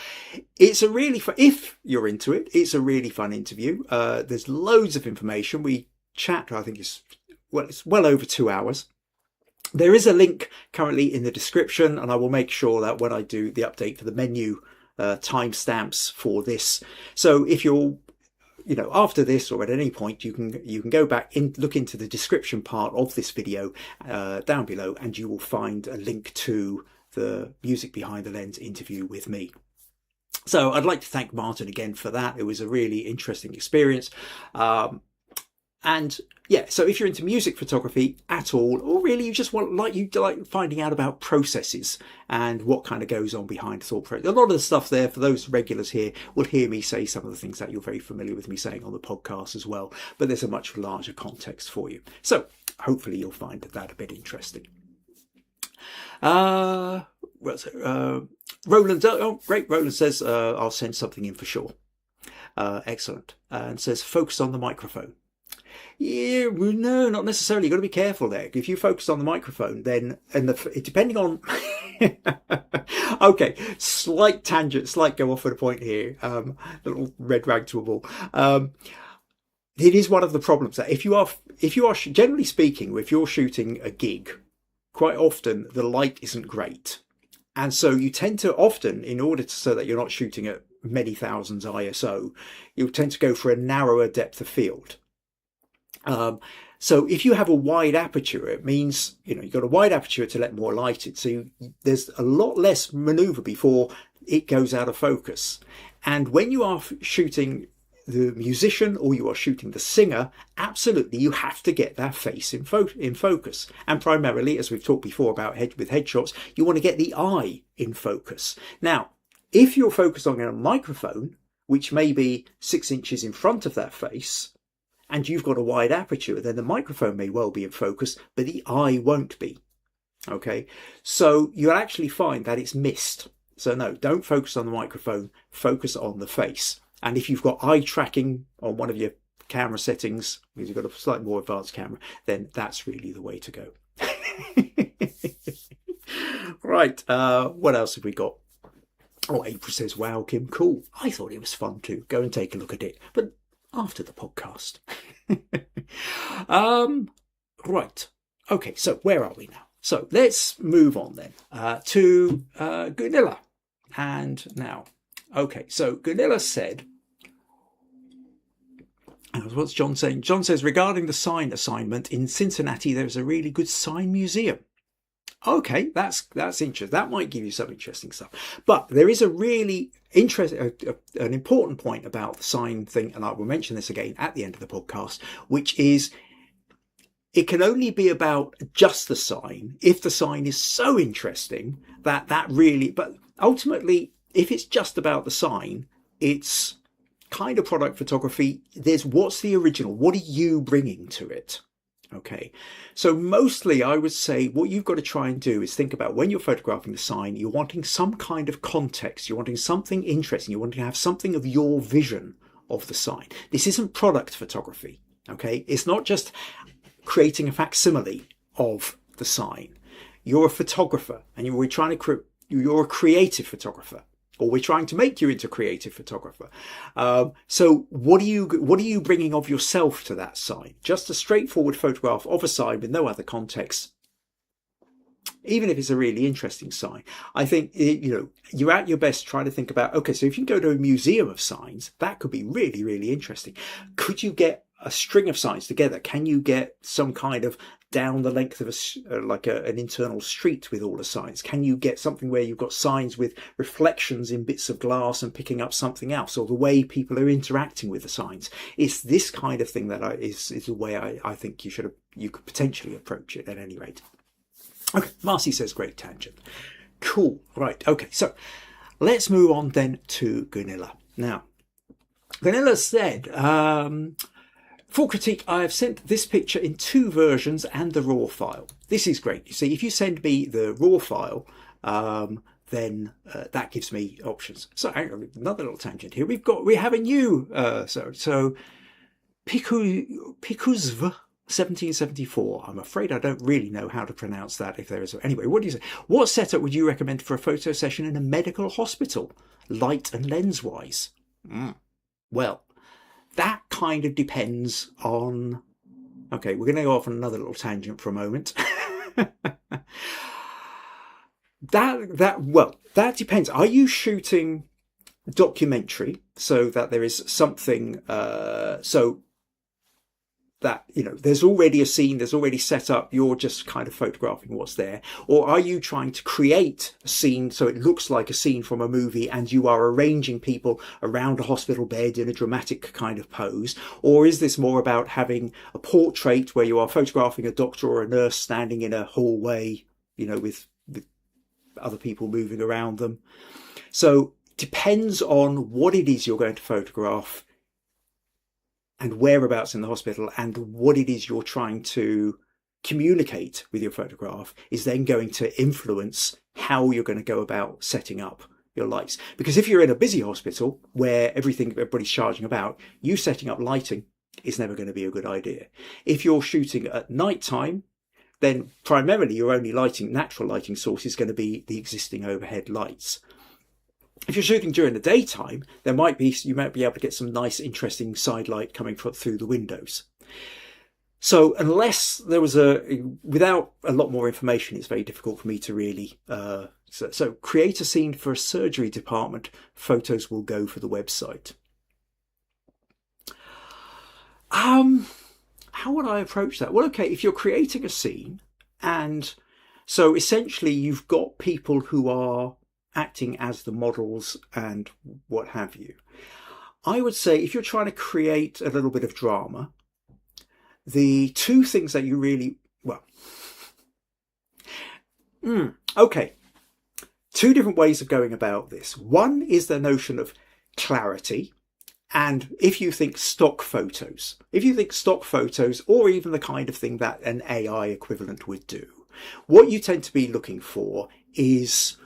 It's a really fun, if you're into it, it's a really fun interview. There's loads of information. We chat, I think it's well over 2 hours. There is a link currently in the description, and I will make sure that when I do the update for the menu timestamps for this. So if you're, you know, after this or at any point, you can go back and look into the description part of this video down below, and you will find a link to the Music Behind the Lens interview with me. So I'd like to thank Martin again for that. It was a really interesting experience. And yeah, so if you're into music photography at all, or really you just like finding out about processes and what kind of goes on behind thought process, a lot of the stuff there for those regulars here will hear me say some of the things that you're very familiar with me saying on the podcast as well. But there's a much larger context for you. So hopefully you'll find that a bit interesting. Roland, oh great, Roland says I'll send something in for sure. Excellent. And says focus on the microphone. Yeah, no, not necessarily. You've got to be careful there. If you focus on the microphone, then, depending on, okay, slight tangent, slight go off at a point here, little red rag to a bull. It is one of the problems that if you are, generally speaking, if you're shooting a gig, quite often the light isn't great. And so you tend to often, in order to, so that you're not shooting at many thousands ISO, you'll tend to go for a narrower depth of field. So if you have a wide aperture, it means, you know, you've got a wide aperture to let more light in. So there's a lot less maneuver before it goes out of focus. And when you are shooting the musician or you are shooting the singer, absolutely, you have to get their face in focus. And primarily, as we've talked before about with headshots, you want to get the eye in focus. Now, if you're focused on a microphone, which may be 6 inches in front of that face, and you've got a wide aperture, then the microphone may well be in focus, but the eye won't be. Okay, so you'll actually find that it's missed. So no, don't focus on the microphone, focus on the face. And if you've got eye tracking on one of your camera settings, because you've got a slightly more advanced camera, then that's really the way to go. Right, what else have we got? Oh, April says, wow, Kim, cool. I thought it was fun too. Go and take a look at it. But after the podcast. Right. Okay, so where are we now? So let's move on then to Gunilla. And now, okay, so Gunilla said, what's John saying? John says, regarding the sign assignment in Cincinnati, there's a really good sign museum. Okay, that's interesting. That might give you some interesting stuff. But there is a really interesting, an important point about the sign thing, and I will mention this again at the end of the podcast, which is it can only be about just the sign if the sign is so interesting that really, but ultimately, if it's just about the sign, it's kind of product photography. There's what's the original? What are you bringing to it? Okay, so mostly I would say what you've got to try and do is think about when you're photographing the sign, you're wanting some kind of context, you're wanting something interesting, you're wanting to have something of your vision of the sign. This isn't product photography, okay? It's not just creating a facsimile of the sign. You're a photographer and you're a creative photographer, or we're trying to make you into a creative photographer. So what are you bringing of yourself to that sign? Just a straightforward photograph of a sign with no other context. Even if it's a really interesting sign, I think, you're at your best trying to think about, okay, so if you go to a museum of signs, that could be really, really interesting. Could you get a string of signs together? Can you get some kind of down the length of an internal street with all the signs? Can you get something where you've got signs with reflections in bits of glass and picking up something else, or the way people are interacting with the signs? It's this kind of thing that is the way I think you could potentially approach it at any rate. Okay, Marcy says great tangent. Cool. Right. Okay. So let's move on then to Gunilla. Now, Gunilla said, for critique, I have sent this picture in 2 versions and the raw file. This is great. You see, if you send me the raw file, then that gives me options. So hang on, another little tangent here. We have a new, so Pikuzv 1774. I'm afraid I don't really know how to pronounce that, if there is. Anyway, what do you say? What setup would you recommend for a photo session in a medical hospital, light and lens wise? Well, that kind of depends on... Okay, we're going to go off on another little tangent for a moment. That depends. Are you shooting documentary so that there is something, so that, there's already a scene, there's already set up, you're just kind of photographing what's there? Or are you trying to create a scene so it looks like a scene from a movie and you are arranging people around a hospital bed in a dramatic kind of pose? Or is this more about having a portrait where you are photographing a doctor or a nurse standing in a hallway, with other people moving around them? So depends on what it is you're going to photograph and whereabouts in the hospital, and what it is you're trying to communicate with your photograph is then going to influence how you're going to go about setting up your lights. Because if you're in a busy hospital where everybody's charging about, you setting up lighting is never going to be a good idea. If you're shooting at night time, then primarily your only natural lighting source is going to be the existing overhead lights. If you're shooting during the daytime, you might be able to get some nice, interesting side light coming through the windows. So unless there was without a lot more information, it's very difficult for me to really, so create a scene for a surgery department. Photos will go for the website. How would I approach that? Well, okay, if you're creating a scene, and so essentially you've got people who are acting as the models and what have you. I would say if you're trying to create a little bit of drama, the 2 things that you really, okay, 2 different ways of going about this. One is the notion of clarity. And if you think stock photos, or even the kind of thing that an AI equivalent would do, what you tend to be looking for is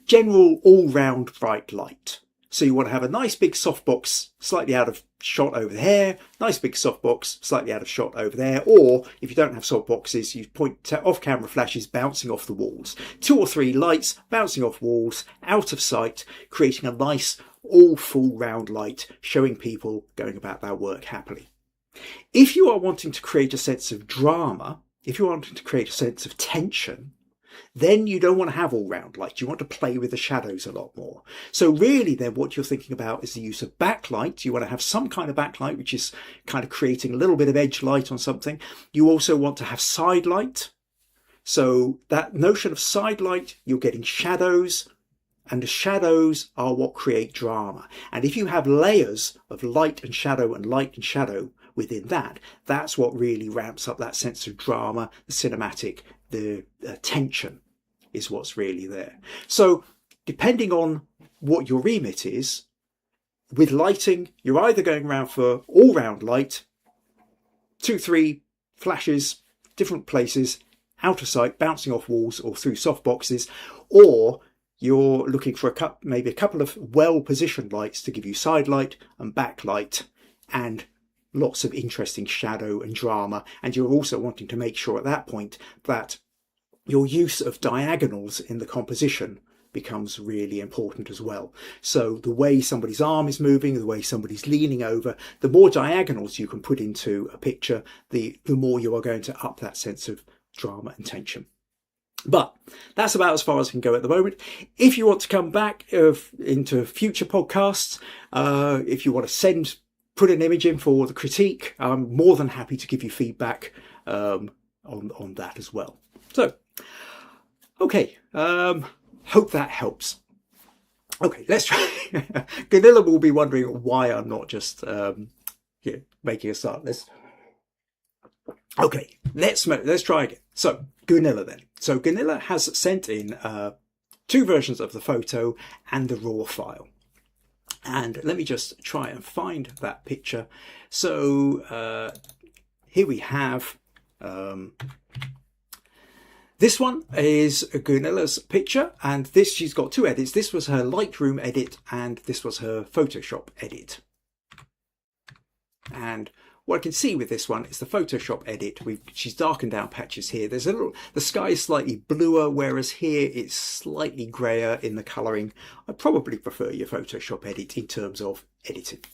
general all-round bright light. So you want to have a nice big softbox slightly out of shot over there, nice big softbox slightly out of shot over there, or if you don't have softboxes, you point off-camera flashes bouncing off the walls. 2 or 3 lights bouncing off walls, out of sight, creating a nice all full round light, showing people going about their work happily. If you are wanting to create a sense of drama, if you're wanting to create a sense of tension, then you don't want to have all round light. You want to play with the shadows a lot more. So really then what you're thinking about is the use of backlight. You want to have some kind of backlight, which is kind of creating a little bit of edge light on something. You also want to have side light. So that notion of side light, you're getting shadows, and the shadows are what create drama. And if you have layers of light and shadow within that, that's what really ramps up that sense of drama, the cinematic, the tension is what's really there. So depending on what your remit is, with lighting, you're either going around for all round light, 2, 3 flashes, different places, out of sight, bouncing off walls or through softboxes, or you're looking for maybe a couple of well-positioned lights to give you side light and backlight, and lots of interesting shadow and drama, and you're also wanting to make sure at that point that your use of diagonals in the composition becomes really important as well. So the way somebody's arm is moving, the way somebody's leaning over, the more diagonals you can put into a picture, the more you are going to up that sense of drama and tension. But that's about as far as I can go at the moment. If you want to come back into future podcasts, if you want to put an image in for the critique, I'm more than happy to give you feedback on that as well. So, okay, hope that helps. Okay, let's try. Gunilla will be wondering why I'm not just making a start. Okay, let's try again. So, Gunilla then. So Gunilla has sent in 2 versions of the photo and the raw file. And let me just try and find that picture. So here we have, this one is Gunilla's picture, and she's got 2 edits. This was her Lightroom edit, and this was her Photoshop edit. And what I can see with this one is the Photoshop edit. She's darkened down patches here. The sky is slightly bluer, whereas here it's slightly grayer in the colouring. I probably prefer your Photoshop edit in terms of editing.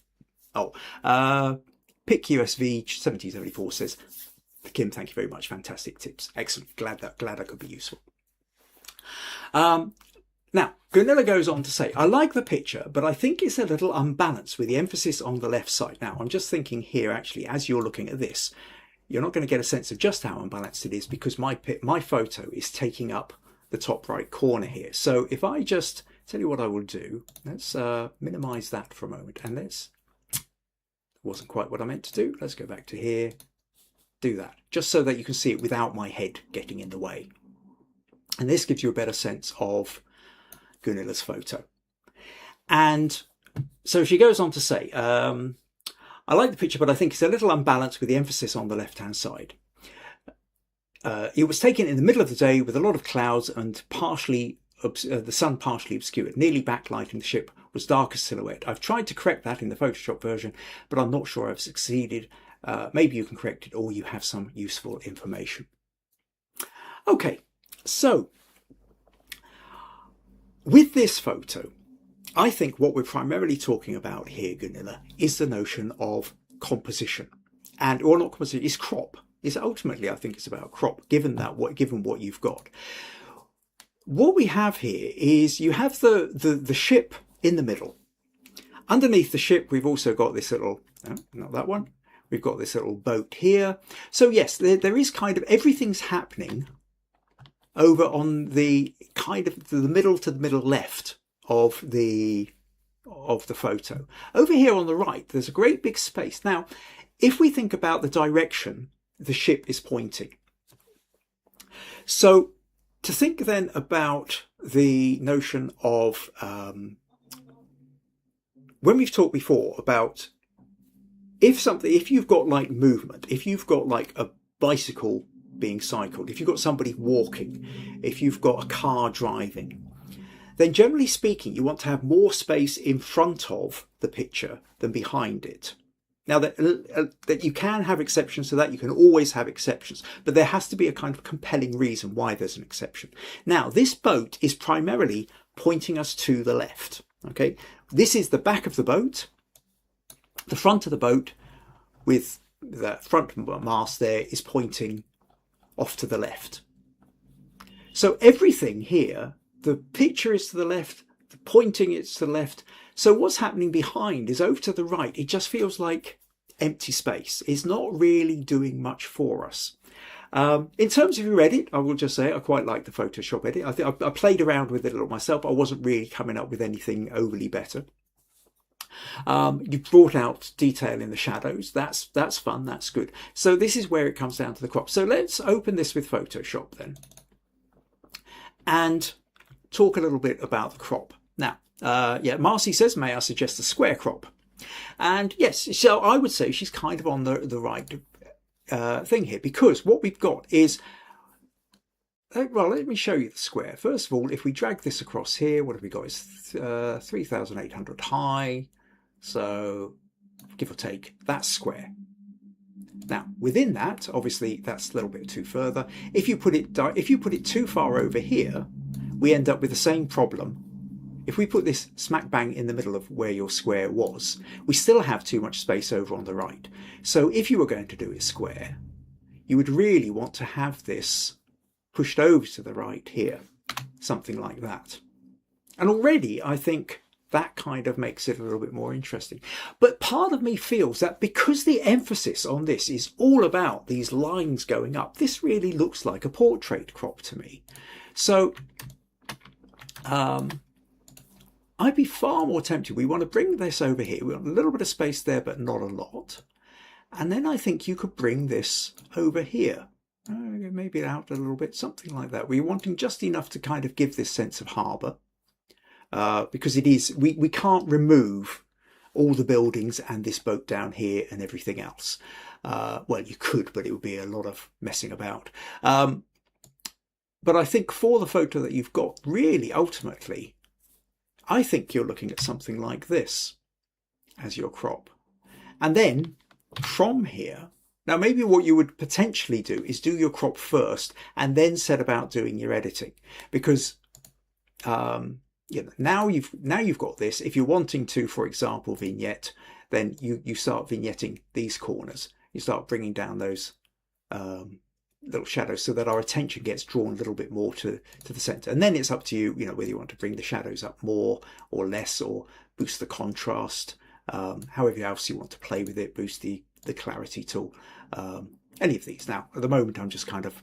Oh, Pick USV 1774 says, Kim, thank you very much. Fantastic tips. Excellent. Glad I could be useful. Now, Gunilla goes on to say, I like the picture, but I think it's a little unbalanced with the emphasis on the left side. Now, I'm just thinking here, actually, as you're looking at this, you're not going to get a sense of just how unbalanced it is because my photo is taking up the top right corner here. So if I just tell you what I will do, let's minimize that for a moment. And wasn't quite what I meant to do. Let's go back to here, do that, just so that you can see it without my head getting in the way. And this gives you a better sense of Gunilla's photo. And so she goes on to say, I like the picture, but I think it's a little unbalanced with the emphasis on the left-hand side. It was taken in the middle of the day with a lot of clouds and the sun partially obscured. Nearly backlighting the ship was darker silhouette. I've tried to correct that in the Photoshop version, but I'm not sure I've succeeded. Maybe you can correct it or you have some useful information. Okay, so with this photo, I think what we're primarily talking about here, Gunilla, is the notion of composition. Or not composition, is crop. Ultimately, I think it's about crop, given what you've got. What we have here is you have the ship in the middle. Underneath the ship, we've also got this little, not that one, we've got this little boat here. So yes, there is kind of, everything's happening over on the kind of the middle left of the photo. Over here on the right, there's a great big space. Now, if we think about the direction the ship is pointing, so to think then about the notion of when we've talked before about if you've got like movement, if you've got like a bicycle being cycled, if you've got somebody walking, if you've got a car driving, then generally speaking, you want to have more space in front of the picture than behind it. Now, that you can have exceptions to that, you can always have exceptions, but there has to be a kind of compelling reason why there's an exception. Now, this boat is primarily pointing us to the left. Okay, this is the back of the boat, the front of the boat with the front mast there is pointing off to the left. So everything here, the picture is to the left, the pointing is to the left. So what's happening behind is over to the right. It just feels like empty space. It's not really doing much for us. In terms of your edit, I will just say I quite like the Photoshop edit. I think I played around with it a little myself. I wasn't really coming up with anything overly better. You've brought out detail in the shadows. That's fun. That's good. So this is where it comes down to the crop. So let's open this with Photoshop then and talk a little bit about the crop. Now, yeah, Marcy says, may I suggest a square crop? And yes, so I would say she's kind of on the right thing here, because what we've got is, well, let me show you the square. First of all, if we drag this across here, what have we got? It's 3,800 high. So give or take, that's square. Now, within that, obviously, that's a little bit too further. If you put it too far over here, we end up with the same problem. If we put this smack bang in the middle of where your square was, we still have too much space over on the right. So if you were going to do it square, you would really want to have this pushed over to the right here, something like that. And already I think that kind of makes it a little bit more interesting. But part of me feels that because the emphasis on this is all about these lines going up, this really looks like a portrait crop to me. So I'd be far more tempted. We want to bring this over here. We want a little bit of space there, but not a lot. And then I think you could bring this over here. Maybe out a little bit, something like that. We're wanting just enough to kind of give this sense of harbour. Because it is, we can't remove all the buildings and this boat down here and everything else. Well, you could, but it would be a lot of messing about. But I think for the photo that you've got, really, ultimately, I think you're looking at something like this as your crop. And then from here, now maybe what you would potentially do is do your crop first and then set about doing your editing. Because now you've got this. If you're wanting to, for example, vignette, then you start vignetting these corners. You start bringing down those little shadows so that our attention gets drawn a little bit more to the center. And then it's up to you, whether you want to bring the shadows up more or less, or boost the contrast, however else you want to play with it, boost the clarity tool, any of these. Now, at the moment, I'm just kind of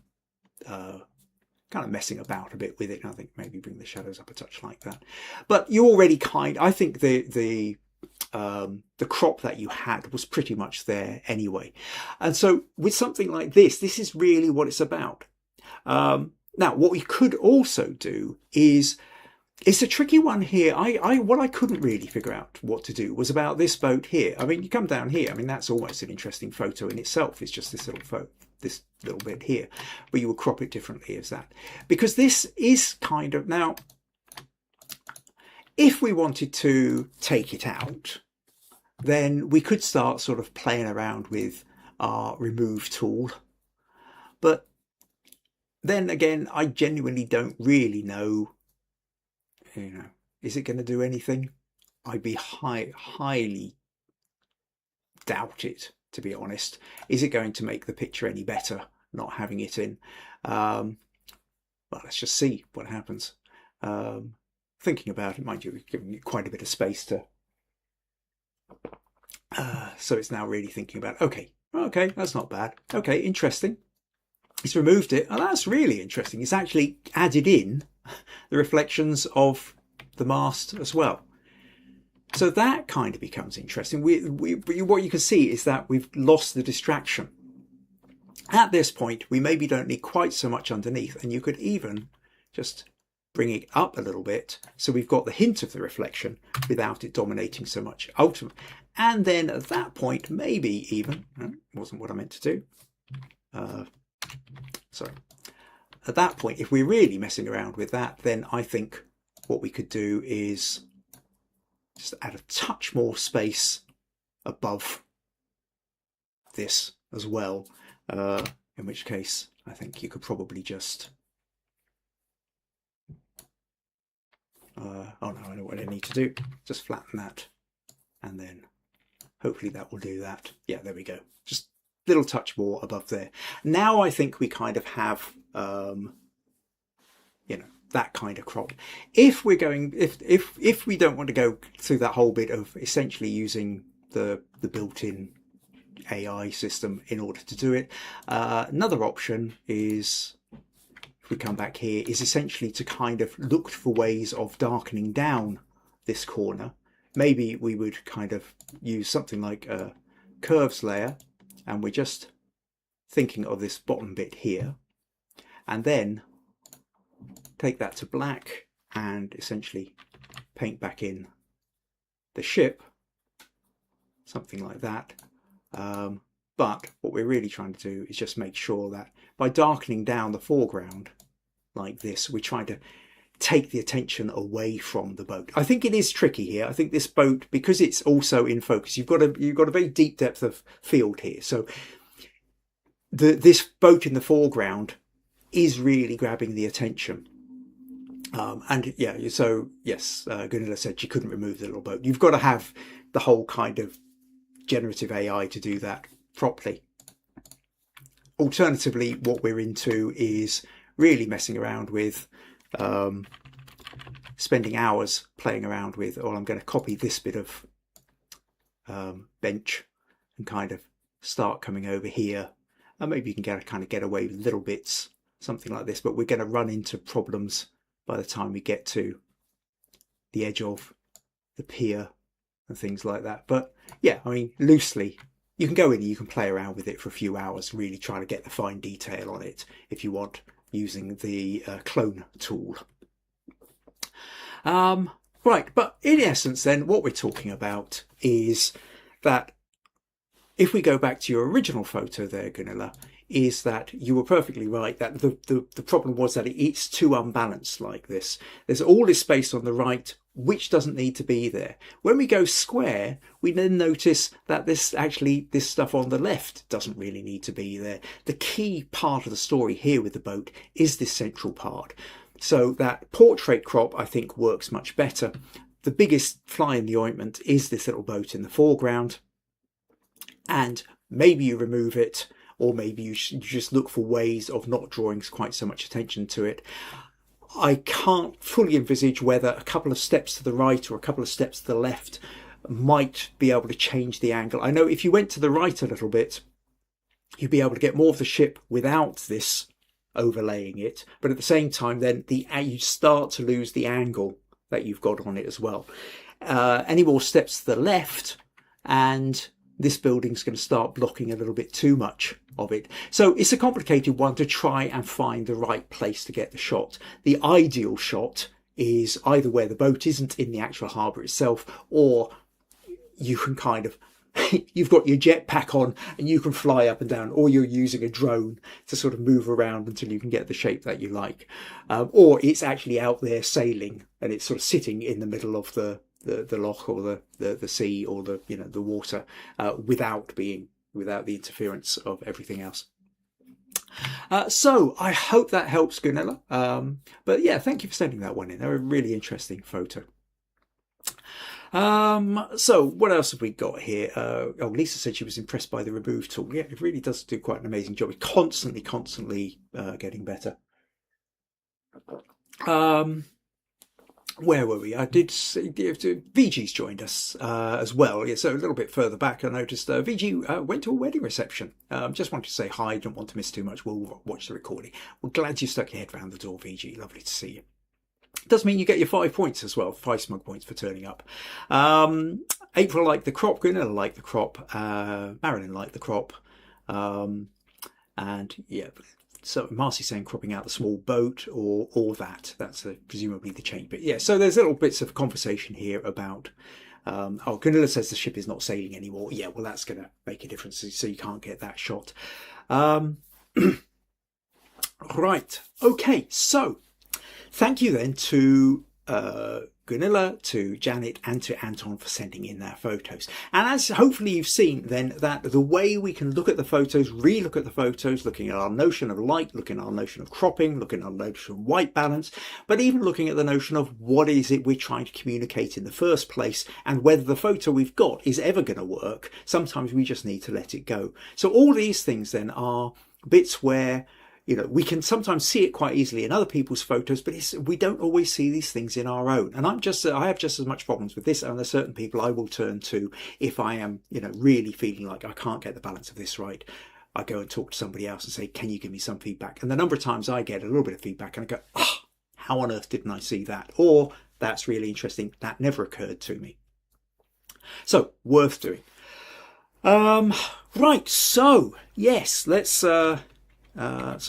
messing about a bit with it. And I think maybe bring the shadows up a touch like that. But you already I think the crop that you had was pretty much there anyway. And so with something like this is really what it's about. Now, what we could also do is, it's a tricky one here. What I couldn't really figure out what to do was about this boat here. I mean, you come down here. I mean, that's almost an interesting photo in itself. It's just this little bit here, but you would crop it differently as that. Because this is kind of, now, if we wanted to take it out, then we could start sort of playing around with our remove tool. But then again, I genuinely don't really know, is it going to do anything? I'd be highly doubt it, to be honest. Is it going to make the picture any better not having it in? Well, let's just see what happens. Thinking about it, mind you, we've given it quite a bit of space to so it's now really thinking about, okay, that's not bad. Okay, interesting. It's removed it. Oh, that's really interesting. It's actually added in the reflections of the mast as well. So that kind of becomes interesting. What you can see is that we've lost the distraction. At this point, we maybe don't need quite so much underneath, and you could even just bring it up a little bit so we've got the hint of the reflection without it dominating so much. And then at that point, maybe even, wasn't what I meant to do. Sorry. At that point, if we're really messing around with that, then I think what we could do is just add a touch more space above this as well. In which case, I think you could probably just... oh no, I know what I need to do. Just flatten that, and then hopefully that will do that. Yeah, there we go. Just a little touch more above there. Now I think we kind of have, that kind of crop. If we're going, if we don't want to go through that whole bit of essentially using the built-in AI system in order to do it, another option is, if we come back here, is essentially to kind of look for ways of darkening down this corner. Maybe we would kind of use something like a curves layer, and we're just thinking of this bottom bit here, and then take that to black and essentially paint back in the ship, something like that. But what we're really trying to do is just make sure that by darkening down the foreground like this, we're trying to take the attention away from the boat. I think it is tricky here. I think this boat, because it's also in focus, you've got a very deep depth of field here. So this boat in the foreground is really grabbing the attention. And yeah, so yes, Gunilla said she couldn't remove the little boat. You've got to have the whole kind of generative AI to do that properly. Alternatively, what we're into is really messing around with, spending hours playing around with, or I'm going to copy this bit of bench and kind of start coming over here. And maybe you can get away with little bits, something like this, but we're going to run into problems by the time we get to the edge of the pier and things like that. But yeah, I mean, loosely, you can go in and you can play around with it for a few hours, really trying to get the fine detail on it if you want, using the clone tool. Right, but in essence then, what we're talking about is that if we go back to your original photo there, Gunilla, is that you were perfectly right that the problem was that it's too unbalanced like this. There's all this space on the right which doesn't need to be there. When we go square, we then notice that this stuff on the left doesn't really need to be there. The key part of the story here with the boat is this central part. So that portrait crop, I think, works much better. The biggest fly in the ointment is this little boat in the foreground. And maybe you remove it, or maybe you just look for ways of not drawing quite so much attention to it. I can't fully envisage whether a couple of steps to the right or a couple of steps to the left might be able to change the angle. I know if you went to the right a little bit, you'd be able to get more of the ship without this overlaying it. But at the same time, then you start to lose the angle that you've got on it as well. Any more steps to the left, and this building's going to start blocking a little bit too much of it. So it's a complicated one to try and find the right place to get the shot. The ideal shot is either where the boat isn't in the actual harbour itself, or you can kind of, you've got your jetpack on and you can fly up and down, or you're using a drone to sort of move around until you can get the shape that you like. Or it's actually out there sailing and it's sort of sitting in the middle of the loch or the sea or the water, without the interference of everything else. So I hope that helps, Gunilla. But yeah, thank you for sending that one in. They're a really interesting photo. So what else have we got here? Lisa said she was impressed by the remove tool. Yeah, it really does do quite an amazing job. It's constantly getting better. Where were we? I did see VG's joined us as well. Yeah, so a little bit further back, I noticed VG went to a wedding reception. Just wanted to say hi. Don't want to miss too much. We'll watch the recording. We're glad you stuck your head round the door, VG. Lovely to see you. Does mean you get your 5 points as well. 5 smug points for turning up. April liked the crop. Gunilla liked the crop. Marilyn liked the crop. And yeah. So Marcy saying cropping out the small boat or that. That's presumably the change bit. Yeah, so there's little bits of conversation here about, Gunilla says the ship is not sailing anymore. Yeah, well, that's going to make a difference, so you can't get that shot. Right, okay, so thank you then to Gunilla, to Janet and to Anton for sending in their photos. And as hopefully you've seen then, that the way we can look at the photos, re-look at the photos, looking at our notion of light, looking at our notion of cropping, looking at our notion of white balance, but even looking at the notion of what is it we're trying to communicate in the first place, and whether the photo we've got is ever going to work. Sometimes we just need to let it go. So all these things then are bits where we can sometimes see it quite easily in other people's photos, but we don't always see these things in our own. And I have just as much problems with this, and there's certain people I will turn to if I am, really feeling like I can't get the balance of this right. I go and talk to somebody else and say, can you give me some feedback? And the number of times I get a little bit of feedback and I go, how on earth didn't I see that? Or that's really interesting. That never occurred to me. So worth doing. Right. So yes, let's, so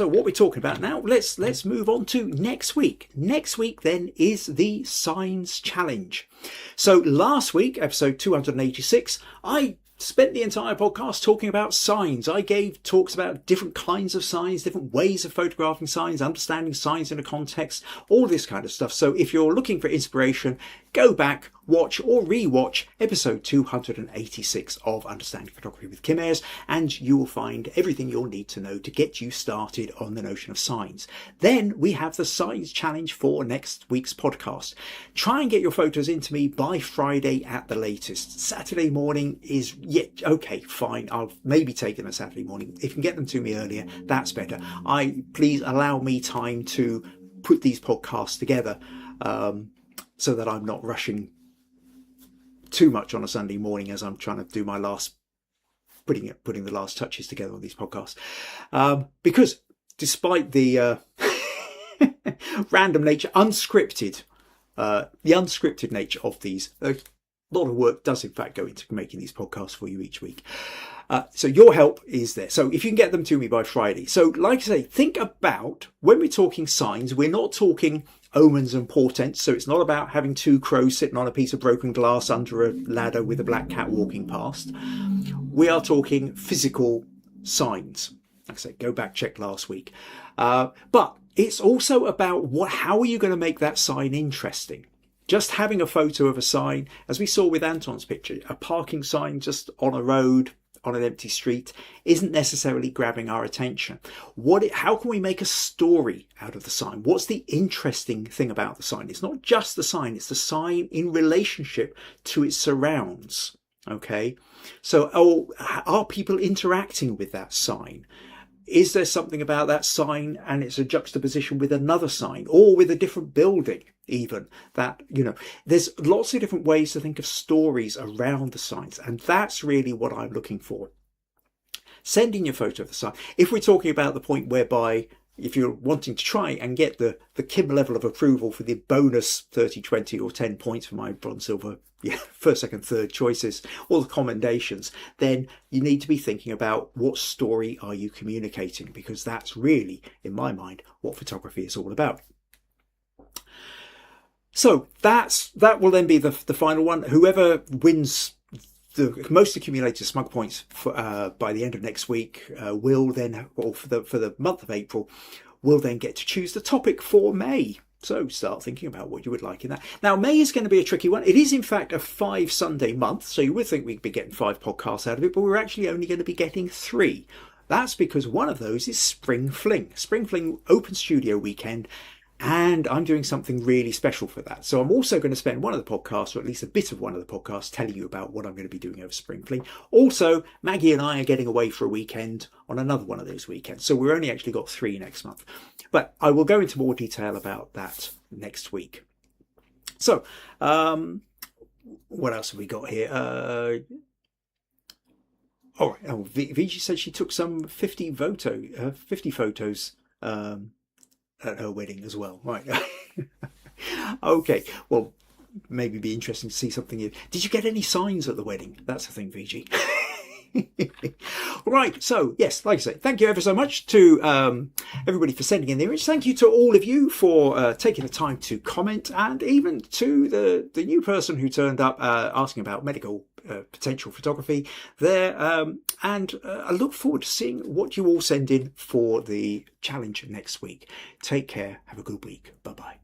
what we're talking about now, let's move on to next week. Next week then is the Signs Challenge. So last week, episode 286, I spent the entire podcast talking about signs. I gave talks about different kinds of signs, different ways of photographing signs, understanding signs in a context, all this kind of stuff. So if you're looking for inspiration, go back, watch or re-watch episode 286 of Understanding Photography with Kim Ayres, and you will find everything you'll need to know to get you started on the notion of signs. Then we have the signs challenge for next week's podcast. Try and get your photos into me by Friday at the latest. Saturday morning is, okay, fine. I'll maybe take them a Saturday morning. If you can get them to me earlier, that's better. Please allow me time to put these podcasts together, so that I'm not rushing too much on a Sunday morning as I'm trying to do my putting the last touches together on these podcasts. Because despite the random nature, the unscripted nature of these, a lot of work does in fact go into making these podcasts for you each week. So your help is there. So if you can get them to me by Friday. So like I say, think about when we're talking signs, we're not talking omens and portents. So it's not about having two crows sitting on a piece of broken glass under a ladder with a black cat walking past. We are talking physical signs. Like I say, go back, check last week. But it's also about how are you going to make that sign interesting? Just having a photo of a sign, as we saw with Anton's picture, a parking sign just on a road, on an empty street, isn't necessarily grabbing our attention. How can we make a story out of the sign? What's the interesting thing about the sign? It's not just the sign, it's the sign in relationship to its surrounds. Okay, so are people interacting with that sign? Is there something about that sign and it's a juxtaposition with another sign or with a different building even that, there's lots of different ways to think of stories around the signs. And that's really what I'm looking for. Send in your photo of the sign. If we're talking about the point whereby if you're wanting to try and get the Kim level of approval for the bonus 30, 20 or 10 points for my bronze, silver, first, second, third choices, all the commendations, then you need to be thinking about what story are you communicating, because that's really, in my mind, what photography is all about. So that will then be the final one. Whoever wins the most accumulated Smug points by the end of next week will then, or for the month of April, will then get to choose the topic for May. So start thinking about what you would like in that. Now, May is going to be a tricky one. It is, in fact, a 5 Sunday month. So you would think we'd be getting 5 podcasts out of it, but we're actually only going to be getting 3. That's because one of those is Spring Fling. Spring Fling Open Studio Weekend. And I'm doing something really special for that. So I'm also going to spend one of the podcasts, or at least a bit of one of the podcasts, telling you about what I'm going to be doing over Spring Fling. Also, Maggie and I are getting away for a weekend on another one of those weekends. So we've only actually got 3 next month. But I will go into more detail about that next week. So, what else have we got here? All right. Oh, Viji said she took some 50 photos at her wedding as well. Right. Okay. Well, maybe be interesting to see something here. Did you get any signs at the wedding? That's the thing, VG. Right. So, yes, like I say, thank you ever so much to everybody for sending in the image. Thank you to all of you for taking the time to comment, and even to the new person who turned up asking about medical potential photography there. And I look forward to seeing what you all send in for the challenge next week. Take care. Have a good week. Bye-bye.